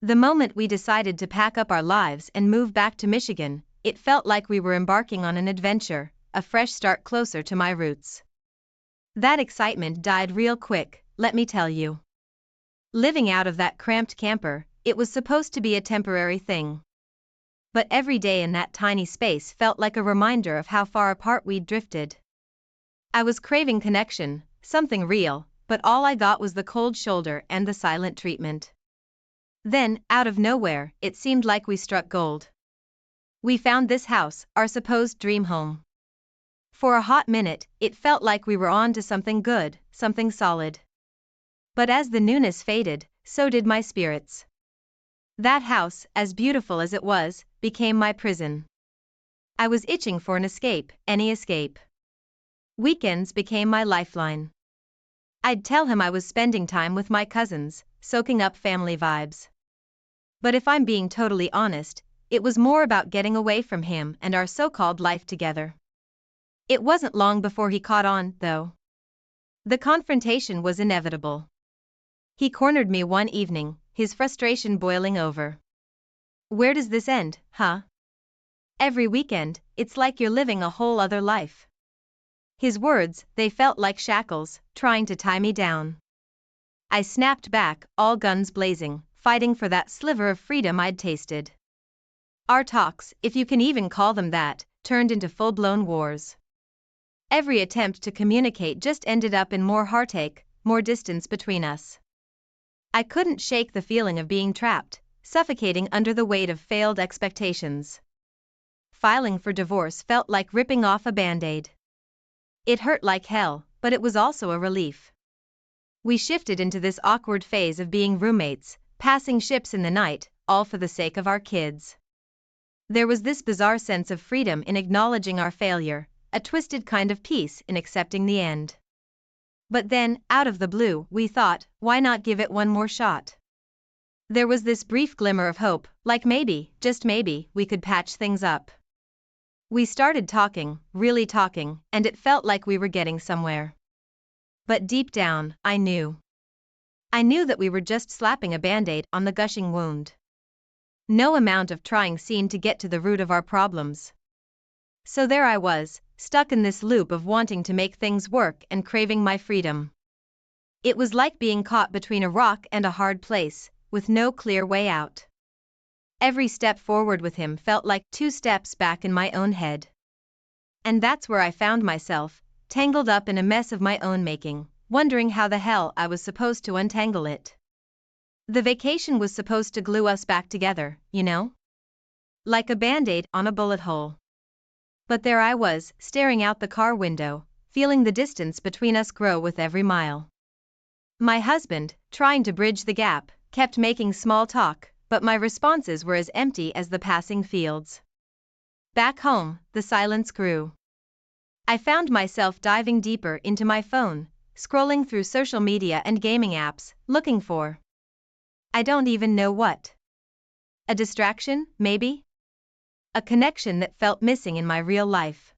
The moment we decided to pack up our lives and move back to Michigan, it felt like we were embarking on an adventure, a fresh start closer to my roots. That excitement died real quick, let me tell you. Living out of that cramped camper, it was supposed to be a temporary thing. But every day in that tiny space felt like a reminder of how far apart we'd drifted. I was craving connection, something real, but all I got was the cold shoulder and the silent treatment. Then, out of nowhere, it seemed like we struck gold. We found this house, our supposed dream home. For a hot minute, it felt like we were on to something good, something solid. But as the newness faded, so did my spirits. That house, as beautiful as it was, became my prison. I was itching for an escape, any escape. Weekends became my lifeline. I'd tell him I was spending time with my cousins, soaking up family vibes. But if I'm being totally honest, it was more about getting away from him and our so-called life together. It wasn't long before he caught on, though. The confrontation was inevitable. He cornered me one evening, his frustration boiling over. "Where does this end, huh? Every weekend, it's like you're living a whole other life." His words, they felt like shackles, trying to tie me down. I snapped back, all guns blazing, fighting for that sliver of freedom I'd tasted. Our talks, if you can even call them that, turned into full-blown wars. Every attempt to communicate just ended up in more heartache, more distance between us. I couldn't shake the feeling of being trapped, suffocating under the weight of failed expectations. Filing for divorce felt like ripping off a band-aid. It hurt like hell, but it was also a relief. We shifted into this awkward phase of being roommates, passing ships in the night, all for the sake of our kids. There was this bizarre sense of freedom in acknowledging our failure, a twisted kind of peace in accepting the end. But then, out of the blue, we thought, why not give it one more shot? There was this brief glimmer of hope, like maybe, just maybe, we could patch things up. We started talking, really talking, and it felt like we were getting somewhere. But deep down, I knew. I knew that we were just slapping a band-aid on the gushing wound. No amount of trying seemed to get to the root of our problems. So there I was, stuck in this loop of wanting to make things work and craving my freedom. It was like being caught between a rock and a hard place, with no clear way out. Every step forward with him felt like 2 steps back in my own head. And that's where I found myself, tangled up in a mess of my own making, wondering how the hell I was supposed to untangle it. The vacation was supposed to glue us back together, you know? Like a band-aid on a bullet hole. But there I was, staring out the car window, feeling the distance between us grow with every mile. My husband, trying to bridge the gap, kept making small talk, but my responses were as empty as the passing fields. Back home, the silence grew. I found myself diving deeper into my phone, scrolling through social media and gaming apps, looking for I don't even know what. A distraction, maybe? A connection that felt missing in my real life.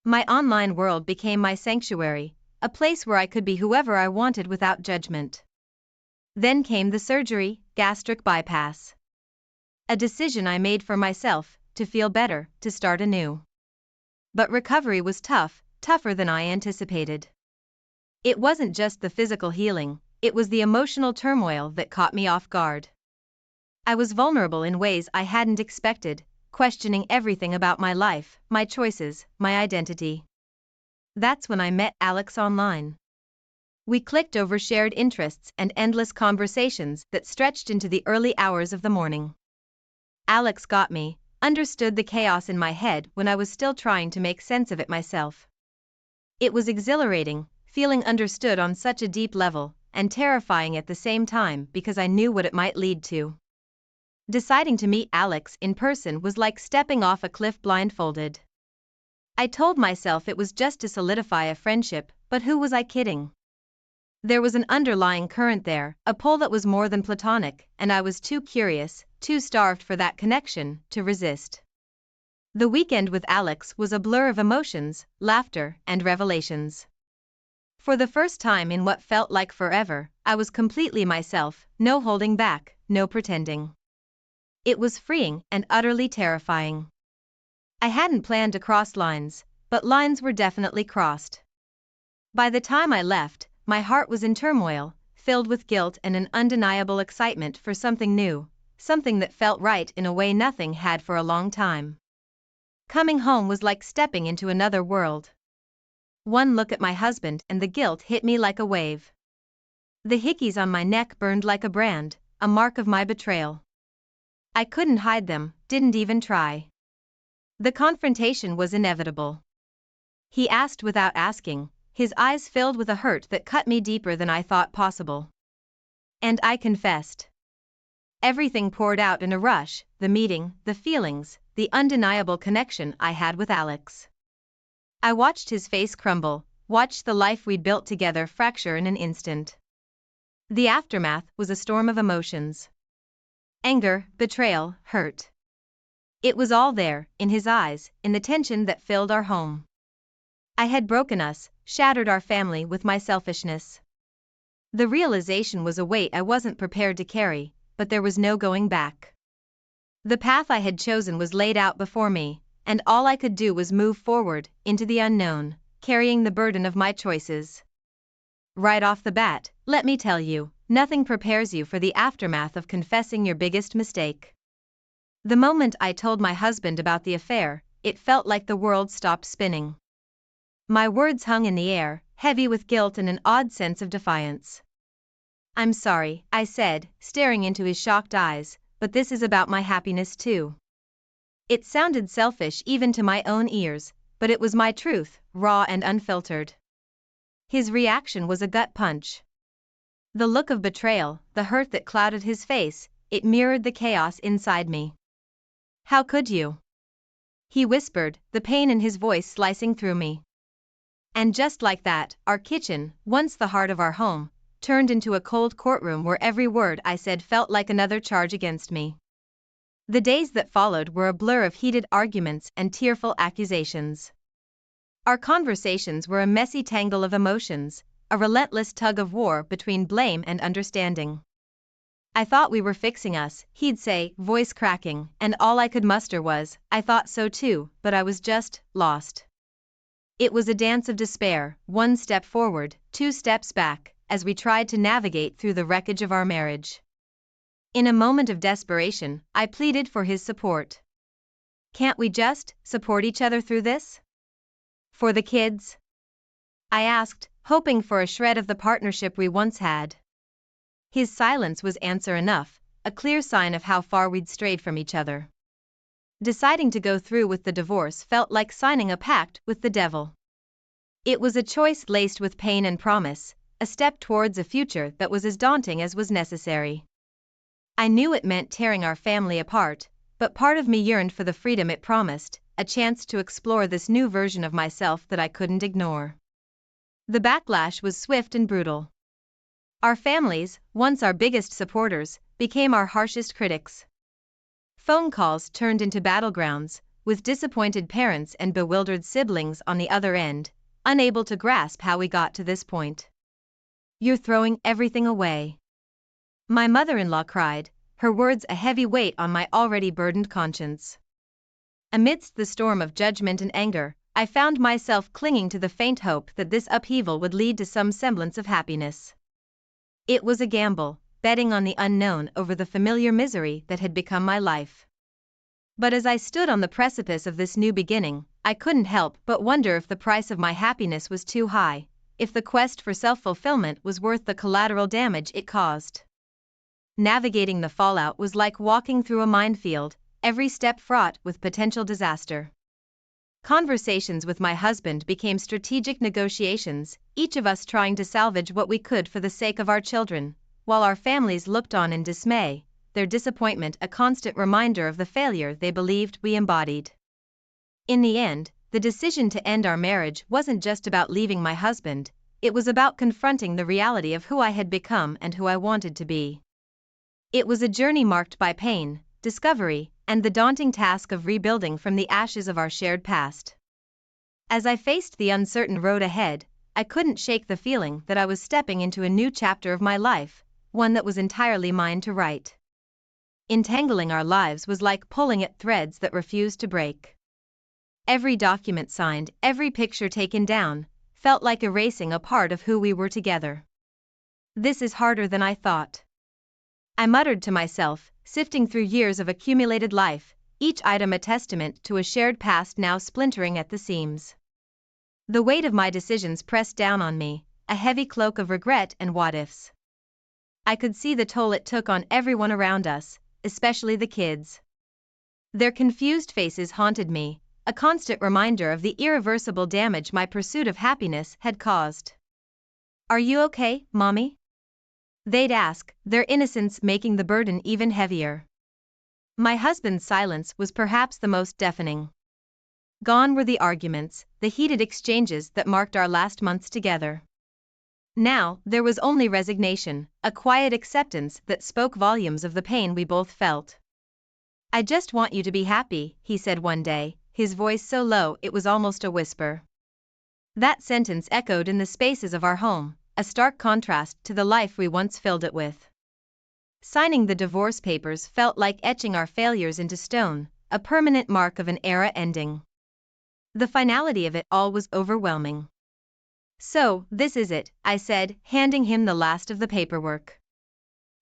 My online world became my sanctuary, a place where I could be whoever I wanted without judgment. Then came the surgery, gastric bypass. A decision I made for myself, to feel better, to start anew. But recovery was tough, tougher than I anticipated. It wasn't just the physical healing, it was the emotional turmoil that caught me off guard. I was vulnerable in ways I hadn't expected, questioning everything about my life, my choices, my identity. That's when I met Alex online. We clicked over shared interests and endless conversations that stretched into the early hours of the morning. Alex got me, understood the chaos in my head when I was still trying to make sense of it myself. It was exhilarating, feeling understood on such a deep level, and terrifying at the same time because I knew what it might lead to. Deciding to meet Alex in person was like stepping off a cliff blindfolded. I told myself it was just to solidify a friendship, but who was I kidding? There was an underlying current there, a pull that was more than platonic, and I was too curious, too starved for that connection, to resist. The weekend with Alex was a blur of emotions, laughter, and revelations. For the first time in what felt like forever, I was completely myself, no holding back, no pretending. It was freeing and utterly terrifying. I hadn't planned to cross lines, but lines were definitely crossed. By the time I left, my heart was in turmoil, filled with guilt and an undeniable excitement for something new, something that felt right in a way nothing had for a long time. Coming home was like stepping into another world. One look at my husband and the guilt hit me like a wave. The hickeys on my neck burned like a brand, a mark of my betrayal. I couldn't hide them, didn't even try. The confrontation was inevitable. He asked without asking, his eyes filled with a hurt that cut me deeper than I thought possible. And I confessed. Everything poured out in a rush, the meeting, the feelings, the undeniable connection I had with Alex. I watched his face crumble, watched the life we'd built together fracture in an instant. The aftermath was a storm of emotions. Anger, betrayal, hurt. It was all there, in his eyes, in the tension that filled our home. I had broken us, shattered our family with my selfishness. The realization was a weight I wasn't prepared to carry, but there was no going back. The path I had chosen was laid out before me, and all I could do was move forward, into the unknown, carrying the burden of my choices. Right off the bat, let me tell you, nothing prepares you for the aftermath of confessing your biggest mistake. The moment I told my husband about the affair, it felt like the world stopped spinning. My words hung in the air, heavy with guilt and an odd sense of defiance. "I'm sorry," I said, staring into his shocked eyes, "but this is about my happiness too." It sounded selfish even to my own ears, but it was my truth, raw and unfiltered. His reaction was a gut punch. The look of betrayal, the hurt that clouded his face, it mirrored the chaos inside me. "How could you?" he whispered, the pain in his voice slicing through me. And just like that, our kitchen, once the heart of our home, turned into a cold courtroom where every word I said felt like another charge against me. The days that followed were a blur of heated arguments and tearful accusations. Our conversations were a messy tangle of emotions, a relentless tug of war between blame and understanding. "I thought we were fixing us," he'd say, voice cracking, and all I could muster was, "I thought so too, but I was just lost." It was a dance of despair, one step forward, two steps back, as we tried to navigate through the wreckage of our marriage. In a moment of desperation, I pleaded for his support. "Can't we just support each other through this? For the kids?" I asked, hoping for a shred of the partnership we once had. His silence was answer enough, a clear sign of how far we'd strayed from each other. Deciding to go through with the divorce felt like signing a pact with the devil. It was a choice laced with pain and promise, a step towards a future that was as daunting as was necessary. I knew it meant tearing our family apart, but part of me yearned for the freedom it promised, a chance to explore this new version of myself that I couldn't ignore. The backlash was swift and brutal. Our families, once our biggest supporters, became our harshest critics. Phone calls turned into battlegrounds, with disappointed parents and bewildered siblings on the other end, unable to grasp how we got to this point. "You're throwing everything away," my mother-in-law cried, her words a heavy weight on my already burdened conscience. Amidst the storm of judgment and anger, I found myself clinging to the faint hope that this upheaval would lead to some semblance of happiness. It was a gamble, betting on the unknown over the familiar misery that had become my life. But as I stood on the precipice of this new beginning, I couldn't help but wonder if the price of my happiness was too high, if the quest for self-fulfillment was worth the collateral damage it caused. Navigating the fallout was like walking through a minefield, every step fraught with potential disaster. Conversations with my husband became strategic negotiations, each of us trying to salvage what we could for the sake of our children, while our families looked on in dismay, their disappointment a constant reminder of the failure they believed we embodied. In the end, the decision to end our marriage wasn't just about leaving my husband, it was about confronting the reality of who I had become and who I wanted to be. It was a journey marked by pain, discovery, and the daunting task of rebuilding from the ashes of our shared past. As I faced the uncertain road ahead, I couldn't shake the feeling that I was stepping into a new chapter of my life, one that was entirely mine to write. Entangling our lives was like pulling at threads that refused to break. Every document signed, every picture taken down, felt like erasing a part of who we were together. This is harder than I thought, I muttered to myself, sifting through years of accumulated life, each item a testament to a shared past now splintering at the seams. The weight of my decisions pressed down on me, a heavy cloak of regret and what-ifs. I could see the toll it took on everyone around us, especially the kids. Their confused faces haunted me, a constant reminder of the irreversible damage my pursuit of happiness had caused. "Are you okay, Mommy?" they'd ask, their innocence making the burden even heavier. My husband's silence was perhaps the most deafening. Gone were the arguments, the heated exchanges that marked our last months together. Now, there was only resignation, a quiet acceptance that spoke volumes of the pain we both felt. "I just want you to be happy," he said one day, his voice so low it was almost a whisper. That sentence echoed in the spaces of our home, a stark contrast to the life we once filled it with. Signing the divorce papers felt like etching our failures into stone, a permanent mark of an era ending. The finality of it all was overwhelming. "So, this is it," I said, handing him the last of the paperwork.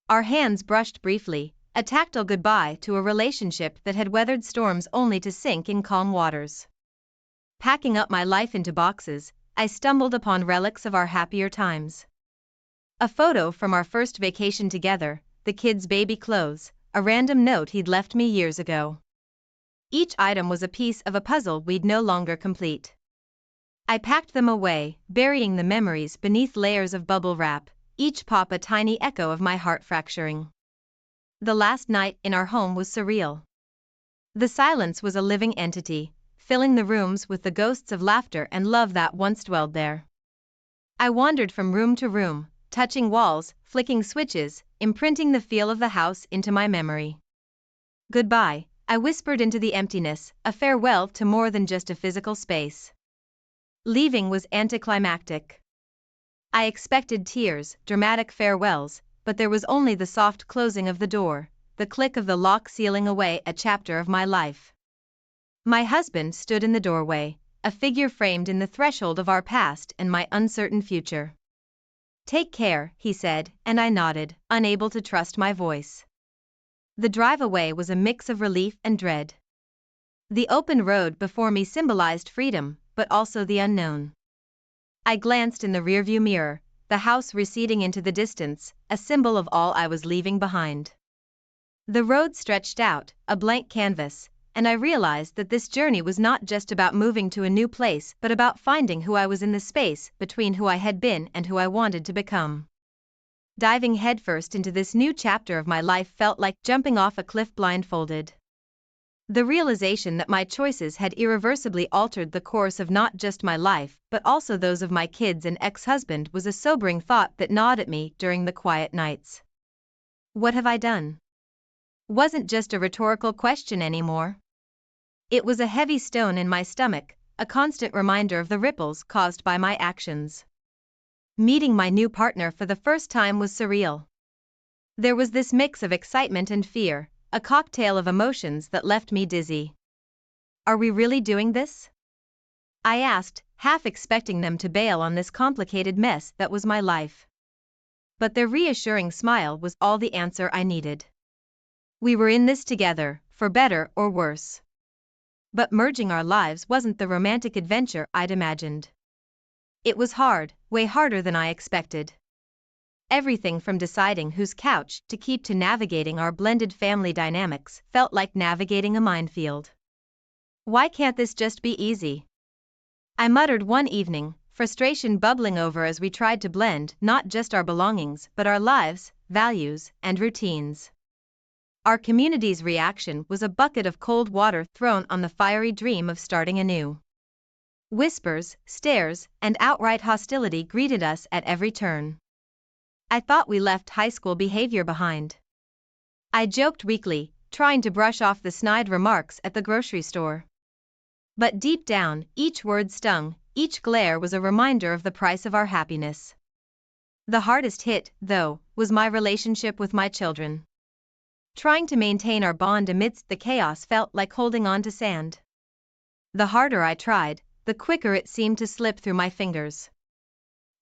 Our hands brushed briefly, a tactile goodbye to a relationship that had weathered storms only to sink in calm waters. Packing up my life into boxes, I stumbled upon relics of our happier times. A photo from our first vacation together, the kids' baby clothes, a random note he'd left me years ago. Each item was a piece of a puzzle we'd no longer complete. I packed them away, burying the memories beneath layers of bubble wrap, each pop a tiny echo of my heart fracturing. The last night in our home was surreal. The silence was a living entity, filling the rooms with the ghosts of laughter and love that once dwelled there. I wandered from room to room, touching walls, flicking switches, imprinting the feel of the house into my memory. "Goodbye," I whispered into the emptiness, a farewell to more than just a physical space. Leaving was anticlimactic. I expected tears, dramatic farewells, but there was only the soft closing of the door, the click of the lock sealing away a chapter of my life. My husband stood in the doorway, a figure framed in the threshold of our past and my uncertain future. "Take care," he said, and I nodded, unable to trust my voice. The drive away was a mix of relief and dread. The open road before me symbolized freedom, but also the unknown. I glanced in the rearview mirror, the house receding into the distance, a symbol of all I was leaving behind. The road stretched out, a blank canvas, and I realized that this journey was not just about moving to a new place but about finding who I was in the space between who I had been and who I wanted to become. Diving headfirst into this new chapter of my life felt like jumping off a cliff blindfolded. The realization that my choices had irreversibly altered the course of not just my life but also those of my kids and ex-husband was a sobering thought that gnawed at me during the quiet nights. What have I done? Wasn't just a rhetorical question anymore. It was a heavy stone in my stomach, a constant reminder of the ripples caused by my actions. Meeting my new partner for the first time was surreal. There was this mix of excitement and fear, a cocktail of emotions that left me dizzy. "Are we really doing this?" I asked, half expecting them to bail on this complicated mess that was my life. But their reassuring smile was all the answer I needed. We were in this together, for better or worse. But merging our lives wasn't the romantic adventure I'd imagined. It was hard, way harder than I expected. Everything from deciding whose couch to keep to navigating our blended family dynamics felt like navigating a minefield. "Why can't this just be easy?" I muttered one evening, frustration bubbling over as we tried to blend not just our belongings but our lives, values, and routines. Our community's reaction was a bucket of cold water thrown on the fiery dream of starting anew. Whispers, stares, and outright hostility greeted us at every turn. I thought we left high school behavior behind. I joked weakly, trying to brush off the snide remarks at the grocery store. But deep down, each word stung, Each glare was a reminder of the price of our happiness. The hardest hit, though, was my relationship with my children. Trying to maintain our bond amidst the chaos felt like holding on to sand. The harder I tried, the quicker it seemed to slip through my fingers.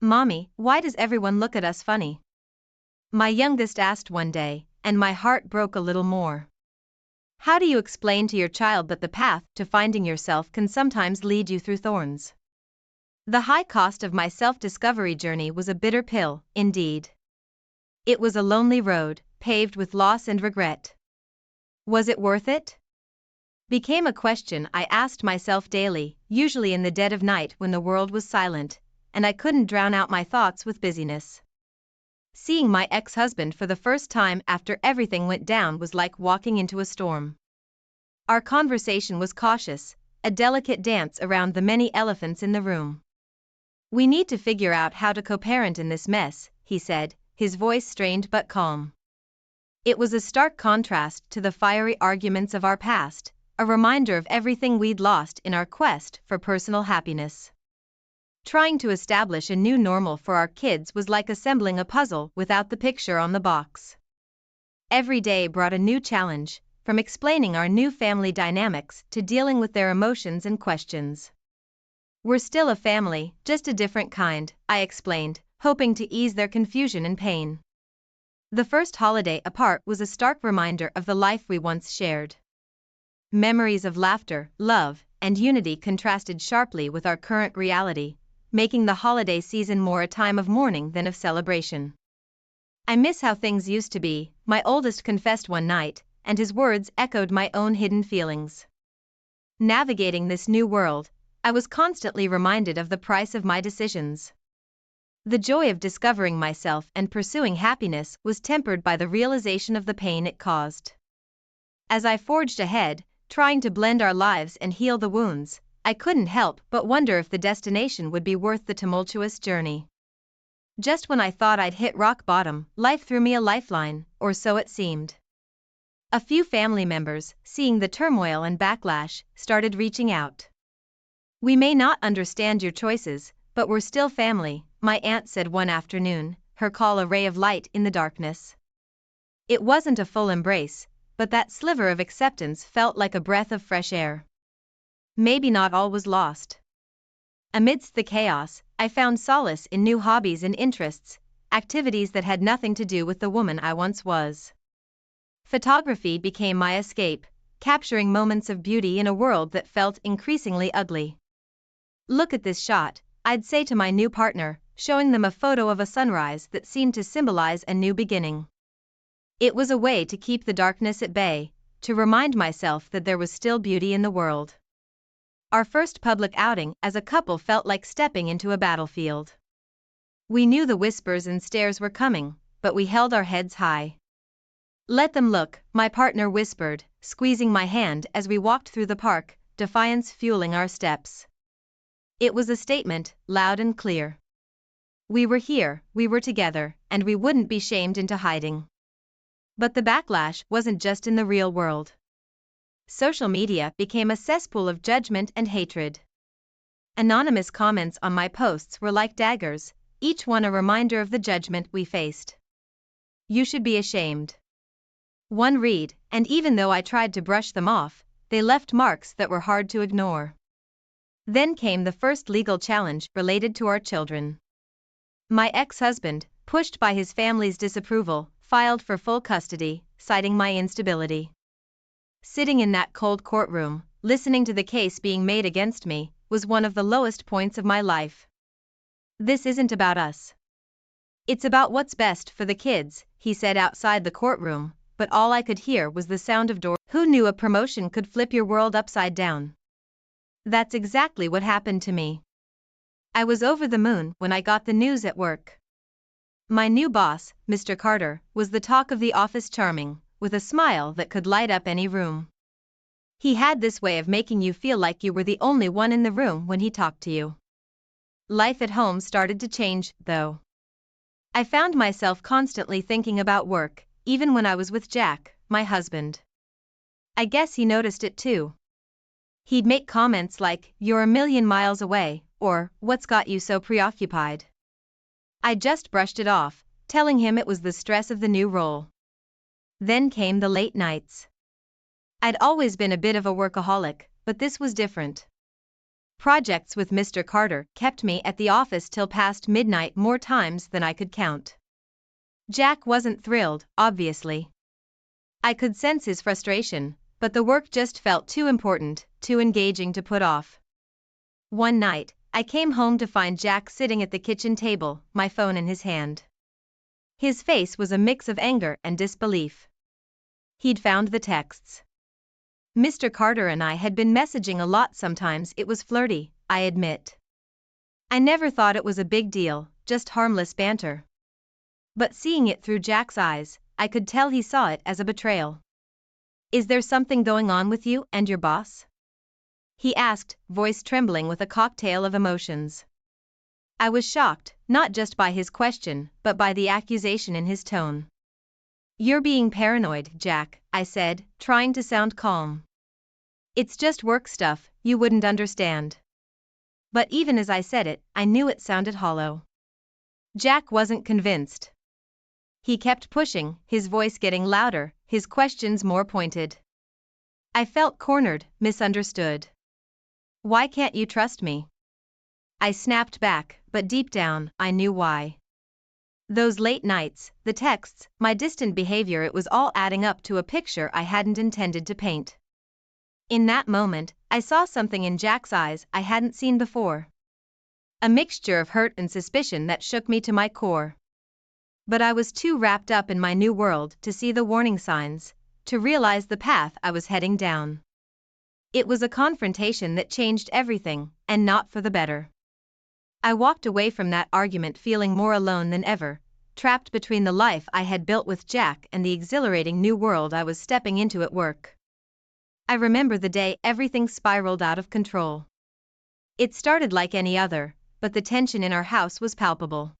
"Mommy, why does everyone look at us funny?" my youngest asked one day, and my heart broke a little more. How do you explain to your child that the path to finding yourself can sometimes lead you through thorns? The high cost of my self-discovery journey was a bitter pill, indeed. It was a lonely road, paved with loss and regret. Was it worth it? Became a question I asked myself daily, usually in the dead of night when the world was silent, and I couldn't drown out my thoughts with busyness. Seeing my ex-husband for the first time after everything went down was like walking into a storm. Our conversation was cautious, a delicate dance around the many elephants in the room. "We need to figure out how to co-parent in this mess," he said, his voice strained but calm. It was a stark contrast to the fiery arguments of our past, a reminder of everything we'd lost in our quest for personal happiness. Trying to establish a new normal for our kids was like assembling a puzzle without the picture on the box. Every day brought a new challenge, from explaining our new family dynamics to dealing with their emotions and questions. "We're still a family, just a different kind," I explained, hoping to ease their confusion and pain. The first holiday apart was a stark reminder of the life we once shared. Memories of laughter, love, and unity contrasted sharply with our current reality, making the holiday season more a time of mourning than of celebration. "I miss how things used to be," my oldest confessed one night, and his words echoed my own hidden feelings. Navigating this new world, I was constantly reminded of the price of my decisions. The joy of discovering myself and pursuing happiness was tempered by the realization of the pain it caused. As I forged ahead, trying to blend our lives and heal the wounds, I couldn't help but wonder if the destination would be worth the tumultuous journey. Just when I thought I'd hit rock bottom, life threw me a lifeline, or so it seemed. A few family members, seeing the turmoil and backlash, started reaching out. "We may not understand your choices, but we're still family," my aunt said one afternoon, her call a ray of light in the darkness. It wasn't a full embrace, but that sliver of acceptance felt like a breath of fresh air. Maybe not all was lost. Amidst the chaos, I found solace in new hobbies and interests, activities that had nothing to do with the woman I once was. Photography became my escape, capturing moments of beauty in a world that felt increasingly ugly. "Look at this shot," I'd say to my new partner, showing them a photo of a sunrise that seemed to symbolize a new beginning. It was a way to keep the darkness at bay, to remind myself that there was still beauty in the world. Our first public outing as a couple felt like stepping into a battlefield. We knew the whispers and stares were coming, but we held our heads high. "Let them look," my partner whispered, squeezing my hand as we walked through the park, defiance fueling our steps. It was a statement, loud and clear. We were here, we were together, and we wouldn't be shamed into hiding. But the backlash wasn't just in the real world. Social media became a cesspool of judgment and hatred. Anonymous comments on my posts were like daggers, each one a reminder of the judgment we faced. "You should be ashamed." One read, and even though I tried to brush them off, they left marks that were hard to ignore. Then came the first legal challenge related to our children. My ex-husband, pushed by his family's disapproval, filed for full custody, citing my instability. Sitting in that cold courtroom, listening to the case being made against me, was one of the lowest points of my life. "This isn't about us. It's about what's best for the kids," he said outside the courtroom, but all I could hear was the sound of doors. Who knew a promotion could flip your world upside down? That's exactly what happened to me. I was over the moon when I got the news at work. My new boss, Mr. Carter, was the talk of the office, charming, with a smile that could light up any room. He had this way of making you feel like you were the only one in the room when he talked to you. Life at home started to change, though. I found myself constantly thinking about work, even when I was with Jack, my husband. I guess he noticed it too. He'd make comments like, "You're a million miles away," or, "What's got you so preoccupied?" I just brushed it off, telling him it was the stress of the new role. Then came the late nights. I'd always been a bit of a workaholic, but this was different. Projects with Mr. Carter kept me at the office till past midnight more times than I could count. Jack wasn't thrilled, obviously. I could sense his frustration, but the work just felt too important, too engaging to put off. One night, I came home to find Jack sitting at the kitchen table, my phone in his hand. His face was a mix of anger and disbelief. He'd found the texts. Mr. Carter and I had been messaging a lot. Sometimes it was flirty, I admit. I never thought it was a big deal, just harmless banter. But seeing it through Jack's eyes, I could tell he saw it as a betrayal. "Is there something going on with you and your boss?" he asked, voice trembling with a cocktail of emotions. I was shocked, not just by his question, but by the accusation in his tone. "You're being paranoid, Jack," I said, trying to sound calm. "It's just work stuff, you wouldn't understand." But even as I said it, I knew it sounded hollow. Jack wasn't convinced. He kept pushing, his voice getting louder, his questions more pointed. I felt cornered, misunderstood. "Why can't you trust me?" I snapped back, but deep down, I knew why. Those late nights, the texts, my distant behavior, it was all adding up to a picture I hadn't intended to paint. In that moment, I saw something in Jack's eyes I hadn't seen before. A mixture of hurt and suspicion that shook me to my core. But I was too wrapped up in my new world to see the warning signs, to realize the path I was heading down. It was a confrontation that changed everything, and not for the better. I walked away from that argument feeling more alone than ever, trapped between the life I had built with Jack and the exhilarating new world I was stepping into at work. I remember the day everything spiraled out of control. It started like any other, but the tension in our house was palpable.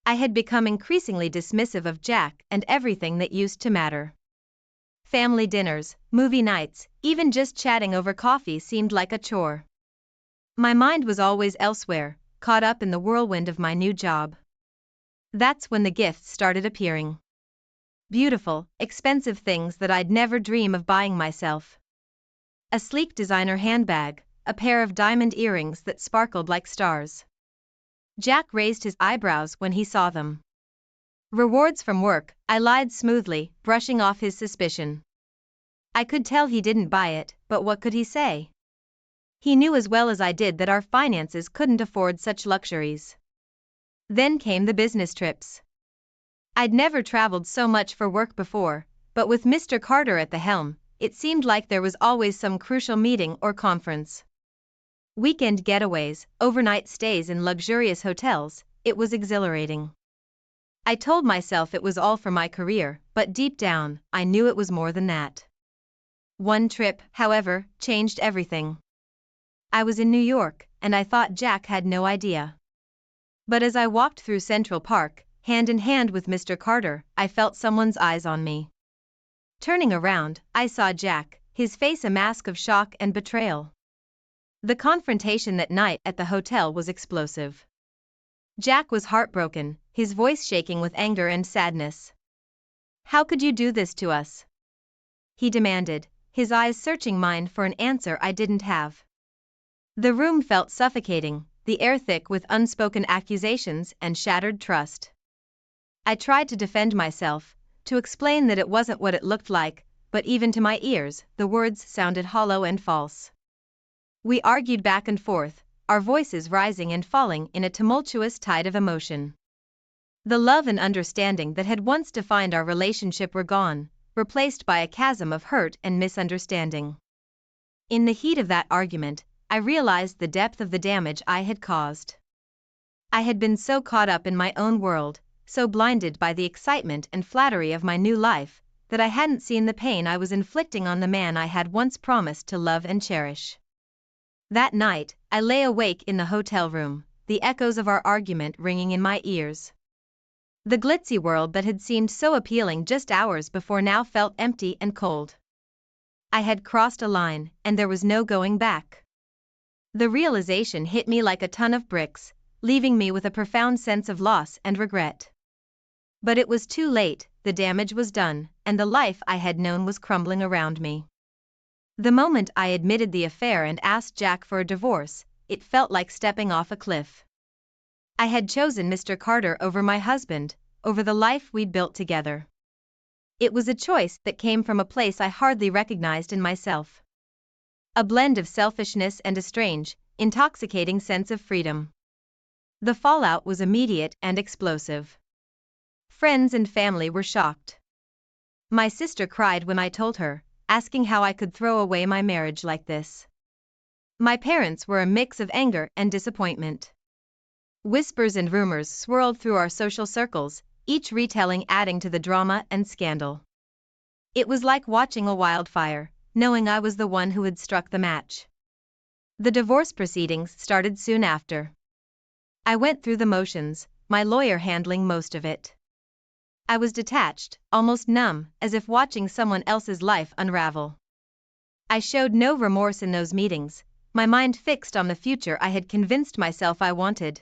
I had become increasingly dismissive of Jack and everything that used to matter. Family dinners, movie nights, even just chatting over coffee seemed like a chore. My mind was always elsewhere, caught up in the whirlwind of my new job. That's when the gifts started appearing. Beautiful, expensive things that I'd never dream of buying myself. A sleek designer handbag, a pair of diamond earrings that sparkled like stars. Jack raised his eyebrows when he saw them. "Rewards from work," I lied smoothly, brushing off his suspicion. I could tell he didn't buy it, but what could he say? He knew as well as I did that our finances couldn't afford such luxuries. Then came the business trips. I'd never traveled so much for work before, but with Mr. Carter at the helm, it seemed like there was always some crucial meeting or conference. Weekend getaways, overnight stays in luxurious hotels, it was exhilarating. I told myself it was all for my career, but deep down, I knew it was more than that. One trip, however, changed everything. I was in New York, and I thought Jack had no idea. But as I walked through Central Park, hand in hand with Mr. Carter, I felt someone's eyes on me. Turning around, I saw Jack, his face a mask of shock and betrayal. The confrontation that night at the hotel was explosive. Jack was heartbroken, his voice shaking with anger and sadness. "How could you do this to us?" he demanded, his eyes searching mine for an answer I didn't have. The room felt suffocating, the air thick with unspoken accusations and shattered trust. I tried to defend myself, to explain that it wasn't what it looked like, but even to my ears, the words sounded hollow and false. We argued back and forth, our voices rising and falling in a tumultuous tide of emotion. The love and understanding that had once defined our relationship were gone, replaced by a chasm of hurt and misunderstanding. In the heat of that argument, I realized the depth of the damage I had caused. I had been so caught up in my own world, so blinded by the excitement and flattery of my new life, that I hadn't seen the pain I was inflicting on the man I had once promised to love and cherish. That night, I lay awake in the hotel room, the echoes of our argument ringing in my ears. The glitzy world that had seemed so appealing just hours before now felt empty and cold. I had crossed a line, and there was no going back. The realization hit me like a ton of bricks, leaving me with a profound sense of loss and regret. But it was too late, the damage was done, and the life I had known was crumbling around me. The moment I admitted the affair and asked Jack for a divorce, it felt like stepping off a cliff. I had chosen Mr. Carter over my husband, over the life we'd built together. It was a choice that came from a place I hardly recognized in myself. A blend of selfishness and a strange, intoxicating sense of freedom. The fallout was immediate and explosive. Friends and family were shocked. My sister cried when I told her, asking how I could throw away my marriage like this. My parents were a mix of anger and disappointment. Whispers and rumors swirled through our social circles, each retelling adding to the drama and scandal. It was like watching a wildfire, knowing I was the one who had struck the match. The divorce proceedings started soon after. I went through the motions, my lawyer handling most of it. I was detached, almost numb, as if watching someone else's life unravel. I showed no remorse in those meetings, my mind fixed on the future I had convinced myself I wanted.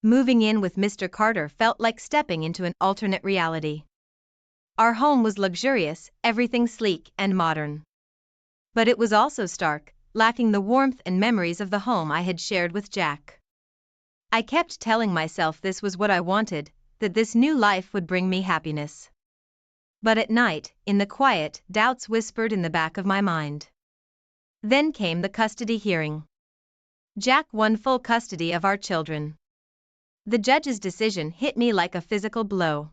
Moving in with Mr. Carter felt like stepping into an alternate reality. Our home was luxurious, everything sleek and modern. But it was also stark, lacking the warmth and memories of the home I had shared with Jack. I kept telling myself this was what I wanted, that this new life would bring me happiness. But at night, in the quiet, doubts whispered in the back of my mind. Then came the custody hearing. Jack won full custody of our children. The judge's decision hit me like a physical blow.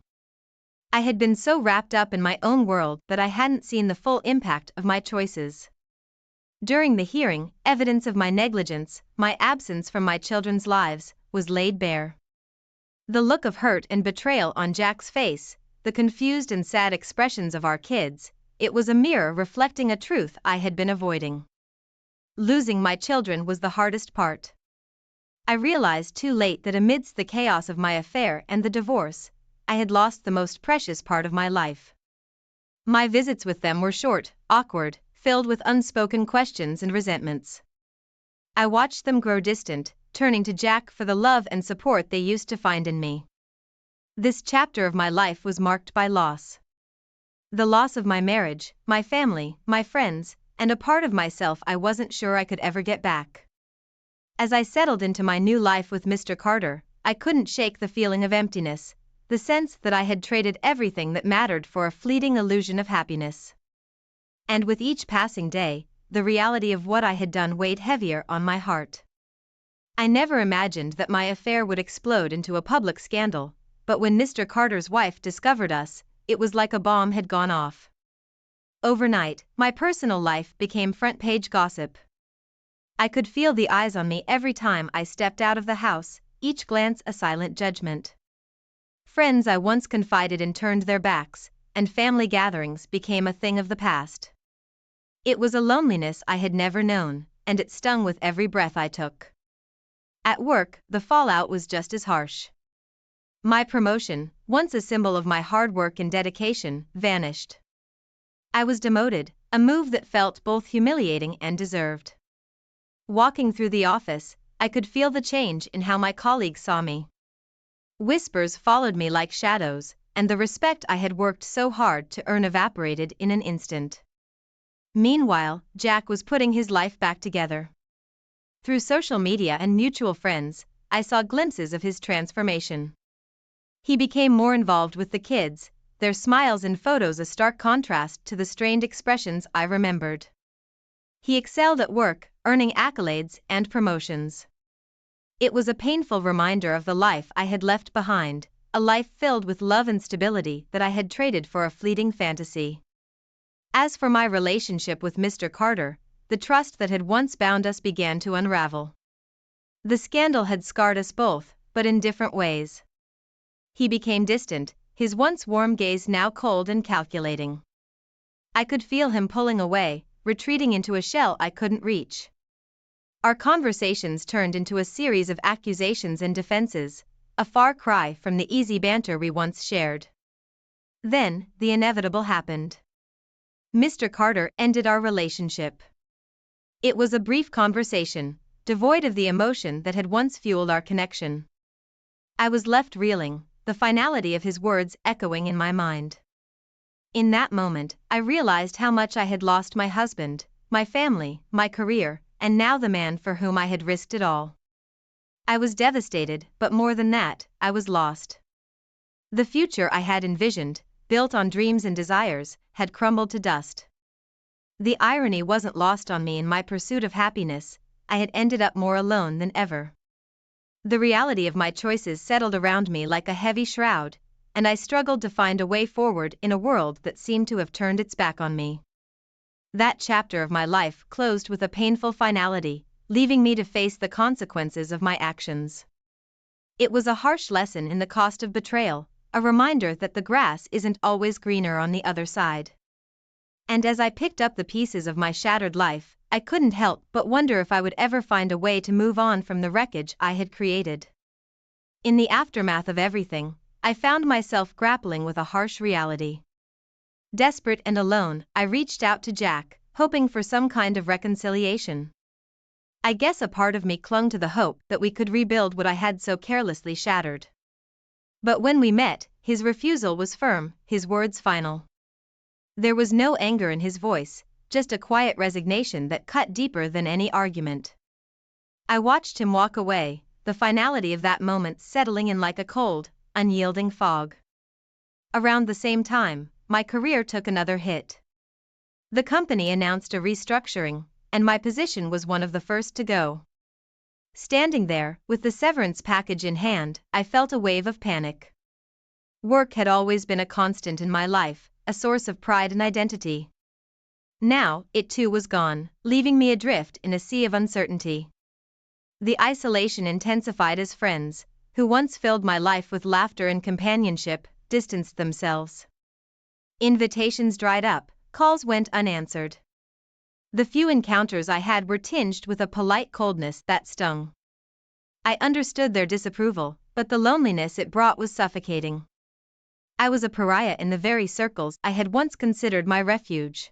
I had been so wrapped up in my own world that I hadn't seen the full impact of my choices. During the hearing, evidence of my negligence, my absence from my children's lives, was laid bare. The look of hurt and betrayal on Jack's face, the confused and sad expressions of our kids, it was a mirror reflecting a truth I had been avoiding. Losing my children was the hardest part. I realized too late that amidst the chaos of my affair and the divorce, I had lost the most precious part of my life. My visits with them were short, awkward, filled with unspoken questions and resentments. I watched them grow distant, turning to Jack for the love and support they used to find in me. This chapter of my life was marked by loss. The loss of my marriage, my family, my friends, and a part of myself I wasn't sure I could ever get back. As I settled into my new life with Mr. Carter, I couldn't shake the feeling of emptiness, the sense that I had traded everything that mattered for a fleeting illusion of happiness. And with each passing day, the reality of what I had done weighed heavier on my heart. I never imagined that my affair would explode into a public scandal, but when Mr. Carter's wife discovered us, it was like a bomb had gone off. Overnight, my personal life became front-page gossip. I could feel the eyes on me every time I stepped out of the house, each glance a silent judgment. Friends I once confided in turned their backs, and family gatherings became a thing of the past. It was a loneliness I had never known, and it stung with every breath I took. At work, the fallout was just as harsh. My promotion, once a symbol of my hard work and dedication, vanished. I was demoted, a move that felt both humiliating and deserved. Walking through the office, I could feel the change in how my colleagues saw me. Whispers followed me like shadows, and the respect I had worked so hard to earn evaporated in an instant. Meanwhile, Jack was putting his life back together. Through social media and mutual friends, I saw glimpses of his transformation. He became more involved with the kids, their smiles and photos a stark contrast to the strained expressions I remembered. He excelled at work, earning accolades and promotions. It was a painful reminder of the life I had left behind, a life filled with love and stability that I had traded for a fleeting fantasy. As for my relationship with Mr. Carter, the trust that had once bound us began to unravel. The scandal had scarred us both, but in different ways. He became distant, his once warm gaze now cold and calculating. I could feel him pulling away, retreating into a shell I couldn't reach. Our conversations turned into a series of accusations and defenses, a far cry from the easy banter we once shared. Then, the inevitable happened. Mr. Carter ended our relationship. It was a brief conversation, devoid of the emotion that had once fueled our connection. I was left reeling, the finality of his words echoing in my mind. In that moment, I realized how much I had lost: my husband, my family, my career, and now the man for whom I had risked it all. I was devastated, but more than that, I was lost. The future I had envisioned, built on dreams and desires, had crumbled to dust. The irony wasn't lost on me: in my pursuit of happiness, I had ended up more alone than ever. The reality of my choices settled around me like a heavy shroud, and I struggled to find a way forward in a world that seemed to have turned its back on me. That chapter of my life closed with a painful finality, leaving me to face the consequences of my actions. It was a harsh lesson in the cost of betrayal, a reminder that the grass isn't always greener on the other side. And as I picked up the pieces of my shattered life, I couldn't help but wonder if I would ever find a way to move on from the wreckage I had created. In the aftermath of everything, I found myself grappling with a harsh reality. Desperate and alone, I reached out to Jack, hoping for some kind of reconciliation. I guess a part of me clung to the hope that we could rebuild what I had so carelessly shattered. But when we met, his refusal was firm, his words final. There was no anger in his voice, just a quiet resignation that cut deeper than any argument. I watched him walk away, the finality of that moment settling in like a cold, unyielding fog. Around the same time, my career took another hit. The company announced a restructuring, and my position was one of the first to go. Standing there, with the severance package in hand, I felt a wave of panic. Work had always been a constant in my life, a source of pride and identity. Now, it too was gone, leaving me adrift in a sea of uncertainty. The isolation intensified as friends, who once filled my life with laughter and companionship, distanced themselves. Invitations dried up, calls went unanswered. The few encounters I had were tinged with a polite coldness that stung. I understood their disapproval, but the loneliness it brought was suffocating. I was a pariah in the very circles I had once considered my refuge.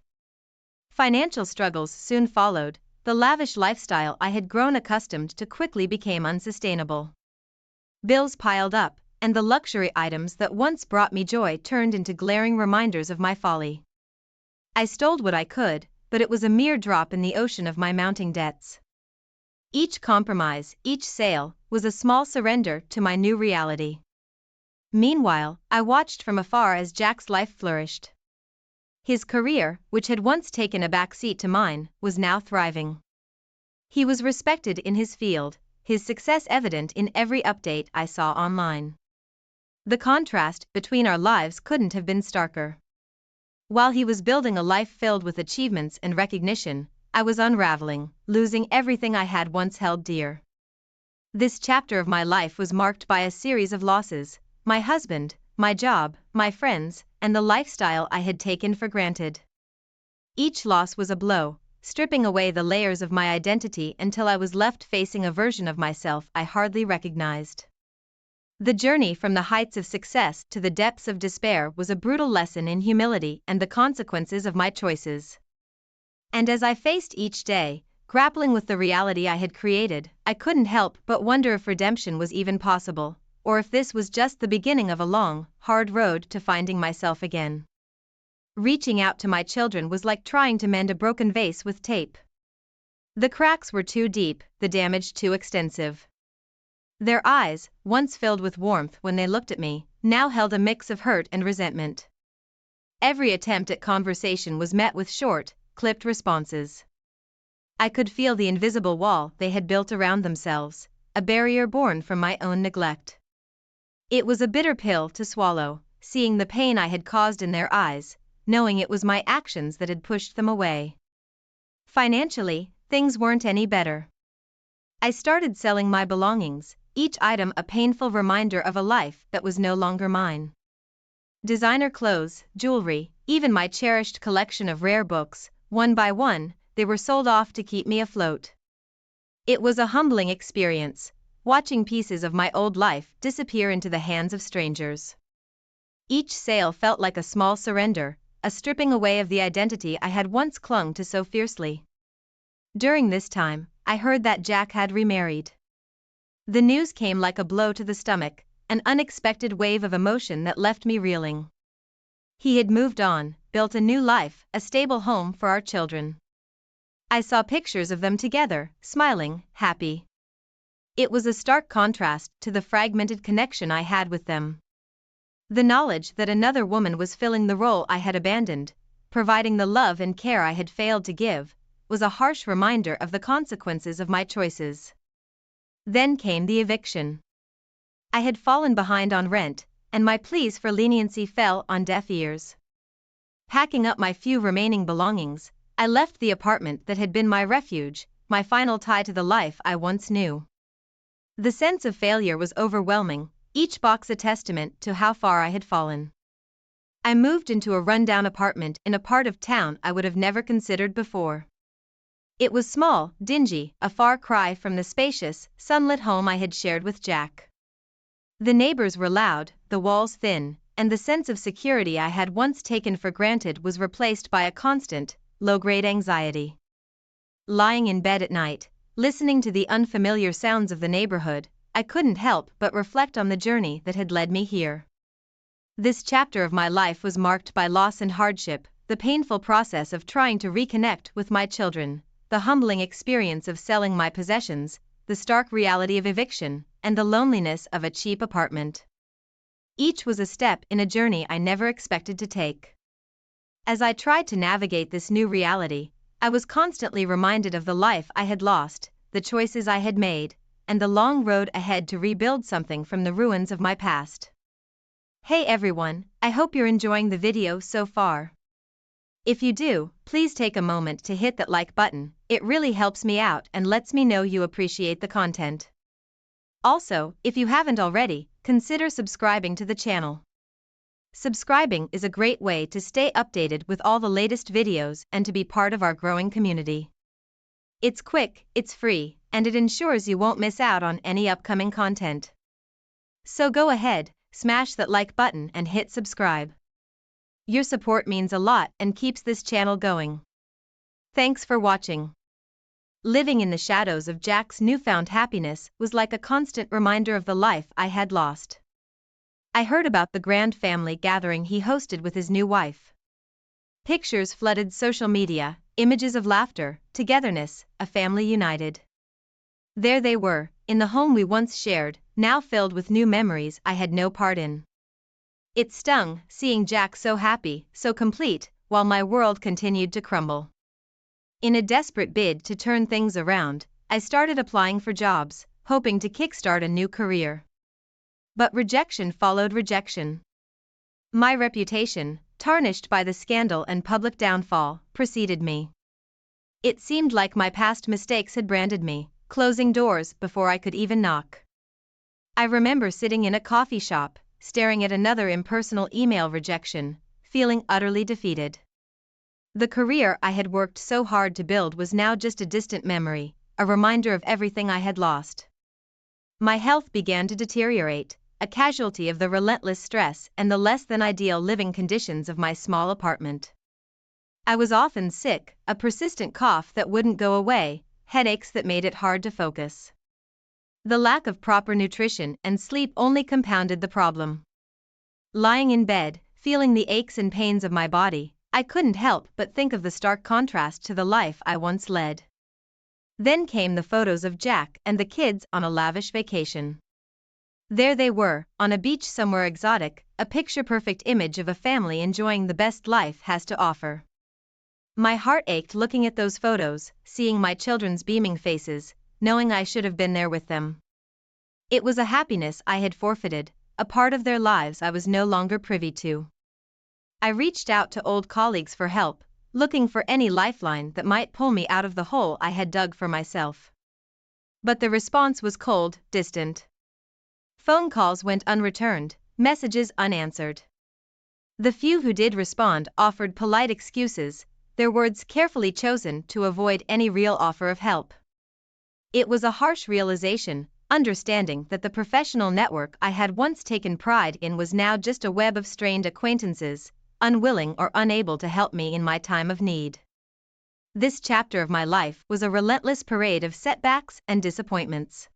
Financial struggles soon followed. The lavish lifestyle I had grown accustomed to quickly became unsustainable. Bills piled up, and the luxury items that once brought me joy turned into glaring reminders of my folly. I stole what I could, but it was a mere drop in the ocean of my mounting debts. Each compromise, each sale, was a small surrender to my new reality. Meanwhile, I watched from afar as Jack's life flourished. His career, which had once taken a back seat to mine, was now thriving. He was respected in his field, his success evident in every update I saw online. The contrast between our lives couldn't have been starker. While he was building a life filled with achievements and recognition, I was unraveling, losing everything I had once held dear. This chapter of my life was marked by a series of losses: my husband, my job, my friends, and the lifestyle I had taken for granted. Each loss was a blow, stripping away the layers of my identity until I was left facing a version of myself I hardly recognized. The journey from the heights of success to the depths of despair was a brutal lesson in humility and the consequences of my choices. And as I faced each day, grappling with the reality I had created, I couldn't help but wonder if redemption was even possible, or if this was just the beginning of a long, hard road to finding myself again. Reaching out to my children was like trying to mend a broken vase with tape. The cracks were too deep, the damage too extensive. Their eyes, once filled with warmth when they looked at me, now held a mix of hurt and resentment. Every attempt at conversation was met with short, clipped responses. I could feel the invisible wall they had built around themselves, a barrier born from my own neglect. It was a bitter pill to swallow, seeing the pain I had caused in their eyes, knowing it was my actions that had pushed them away. Financially, things weren't any better. I started selling my belongings, each item a painful reminder of a life that was no longer mine. Designer clothes, jewelry, even my cherished collection of rare books, one by one, they were sold off to keep me afloat. It was a humbling experience, watching pieces of my old life disappear into the hands of strangers. Each sale felt like a small surrender, a stripping away of the identity I had once clung to so fiercely. During this time, I heard that Jack had remarried. The news came like a blow to the stomach, an unexpected wave of emotion that left me reeling. He had moved on, built a new life, a stable home for our children. I saw pictures of them together, smiling, happy. It was a stark contrast to the fragmented connection I had with them. The knowledge that another woman was filling the role I had abandoned, providing the love and care I had failed to give, was a harsh reminder of the consequences of my choices. Then came the eviction. I had fallen behind on rent, and my pleas for leniency fell on deaf ears. Packing up my few remaining belongings, I left the apartment that had been my refuge, my final tie to the life I once knew. The sense of failure was overwhelming, each box a testament to how far I had fallen. I moved into a rundown apartment in a part of town I would have never considered before. It was small, dingy, a far cry from the spacious, sunlit home I had shared with Jack. The neighbors were loud, the walls thin, and the sense of security I had once taken for granted was replaced by a constant, low-grade anxiety. Lying in bed at night, listening to the unfamiliar sounds of the neighborhood, I couldn't help but reflect on the journey that had led me here. This chapter of my life was marked by loss and hardship, the painful process of trying to reconnect with my children, the humbling experience of selling my possessions, the stark reality of eviction, and the loneliness of a cheap apartment. Each was a step in a journey I never expected to take. As I tried to navigate this new reality, I was constantly reminded of the life I had lost, the choices I had made, and the long road ahead to rebuild something from the ruins of my past. Hey everyone, I hope you're enjoying the video so far. If you do, please take a moment to hit that like button, it really helps me out and lets me know you appreciate the content. Also, if you haven't already, consider subscribing to the channel. Subscribing is a great way to stay updated with all the latest videos and to be part of our growing community. It's quick, it's free, and it ensures you won't miss out on any upcoming content. So go ahead, smash that like button and hit subscribe. Your support means a lot and keeps this channel going. Thanks for watching. Living in the shadows of Jack's newfound happiness was like a constant reminder of the life I had lost. I heard about the grand family gathering he hosted with his new wife. Pictures flooded social media, images of laughter, togetherness, a family united. There they were, in the home we once shared, now filled with new memories I had no part in. It stung, seeing Jack so happy, so complete, while my world continued to crumble. In a desperate bid to turn things around, I started applying for jobs, hoping to kickstart a new career. But rejection followed rejection. My reputation, tarnished by the scandal and public downfall, preceded me. It seemed like my past mistakes had branded me, closing doors before I could even knock. I remember sitting in a coffee shop, staring at another impersonal email rejection, feeling utterly defeated. The career I had worked so hard to build was now just a distant memory, a reminder of everything I had lost. My health began to deteriorate, a casualty of the relentless stress and the less than ideal living conditions of my small apartment. I was often sick, a persistent cough that wouldn't go away, headaches that made it hard to focus. The lack of proper nutrition and sleep only compounded the problem. Lying in bed, feeling the aches and pains of my body, I couldn't help but think of the stark contrast to the life I once led. Then came the photos of Jack and the kids on a lavish vacation. There they were, on a beach somewhere exotic, a picture-perfect image of a family enjoying the best life has to offer. My heart ached looking at those photos, seeing my children's beaming faces, knowing I should have been there with them. It was a happiness I had forfeited, a part of their lives I was no longer privy to. I reached out to old colleagues for help, looking for any lifeline that might pull me out of the hole I had dug for myself. But the response was cold, distant. Phone calls went unreturned, messages unanswered. The few who did respond offered polite excuses, their words carefully chosen to avoid any real offer of help. It was a harsh realization, understanding that the professional network I had once taken pride in was now just a web of strained acquaintances, unwilling or unable to help me in my time of need. This chapter of my life was a relentless parade of setbacks and disappointments.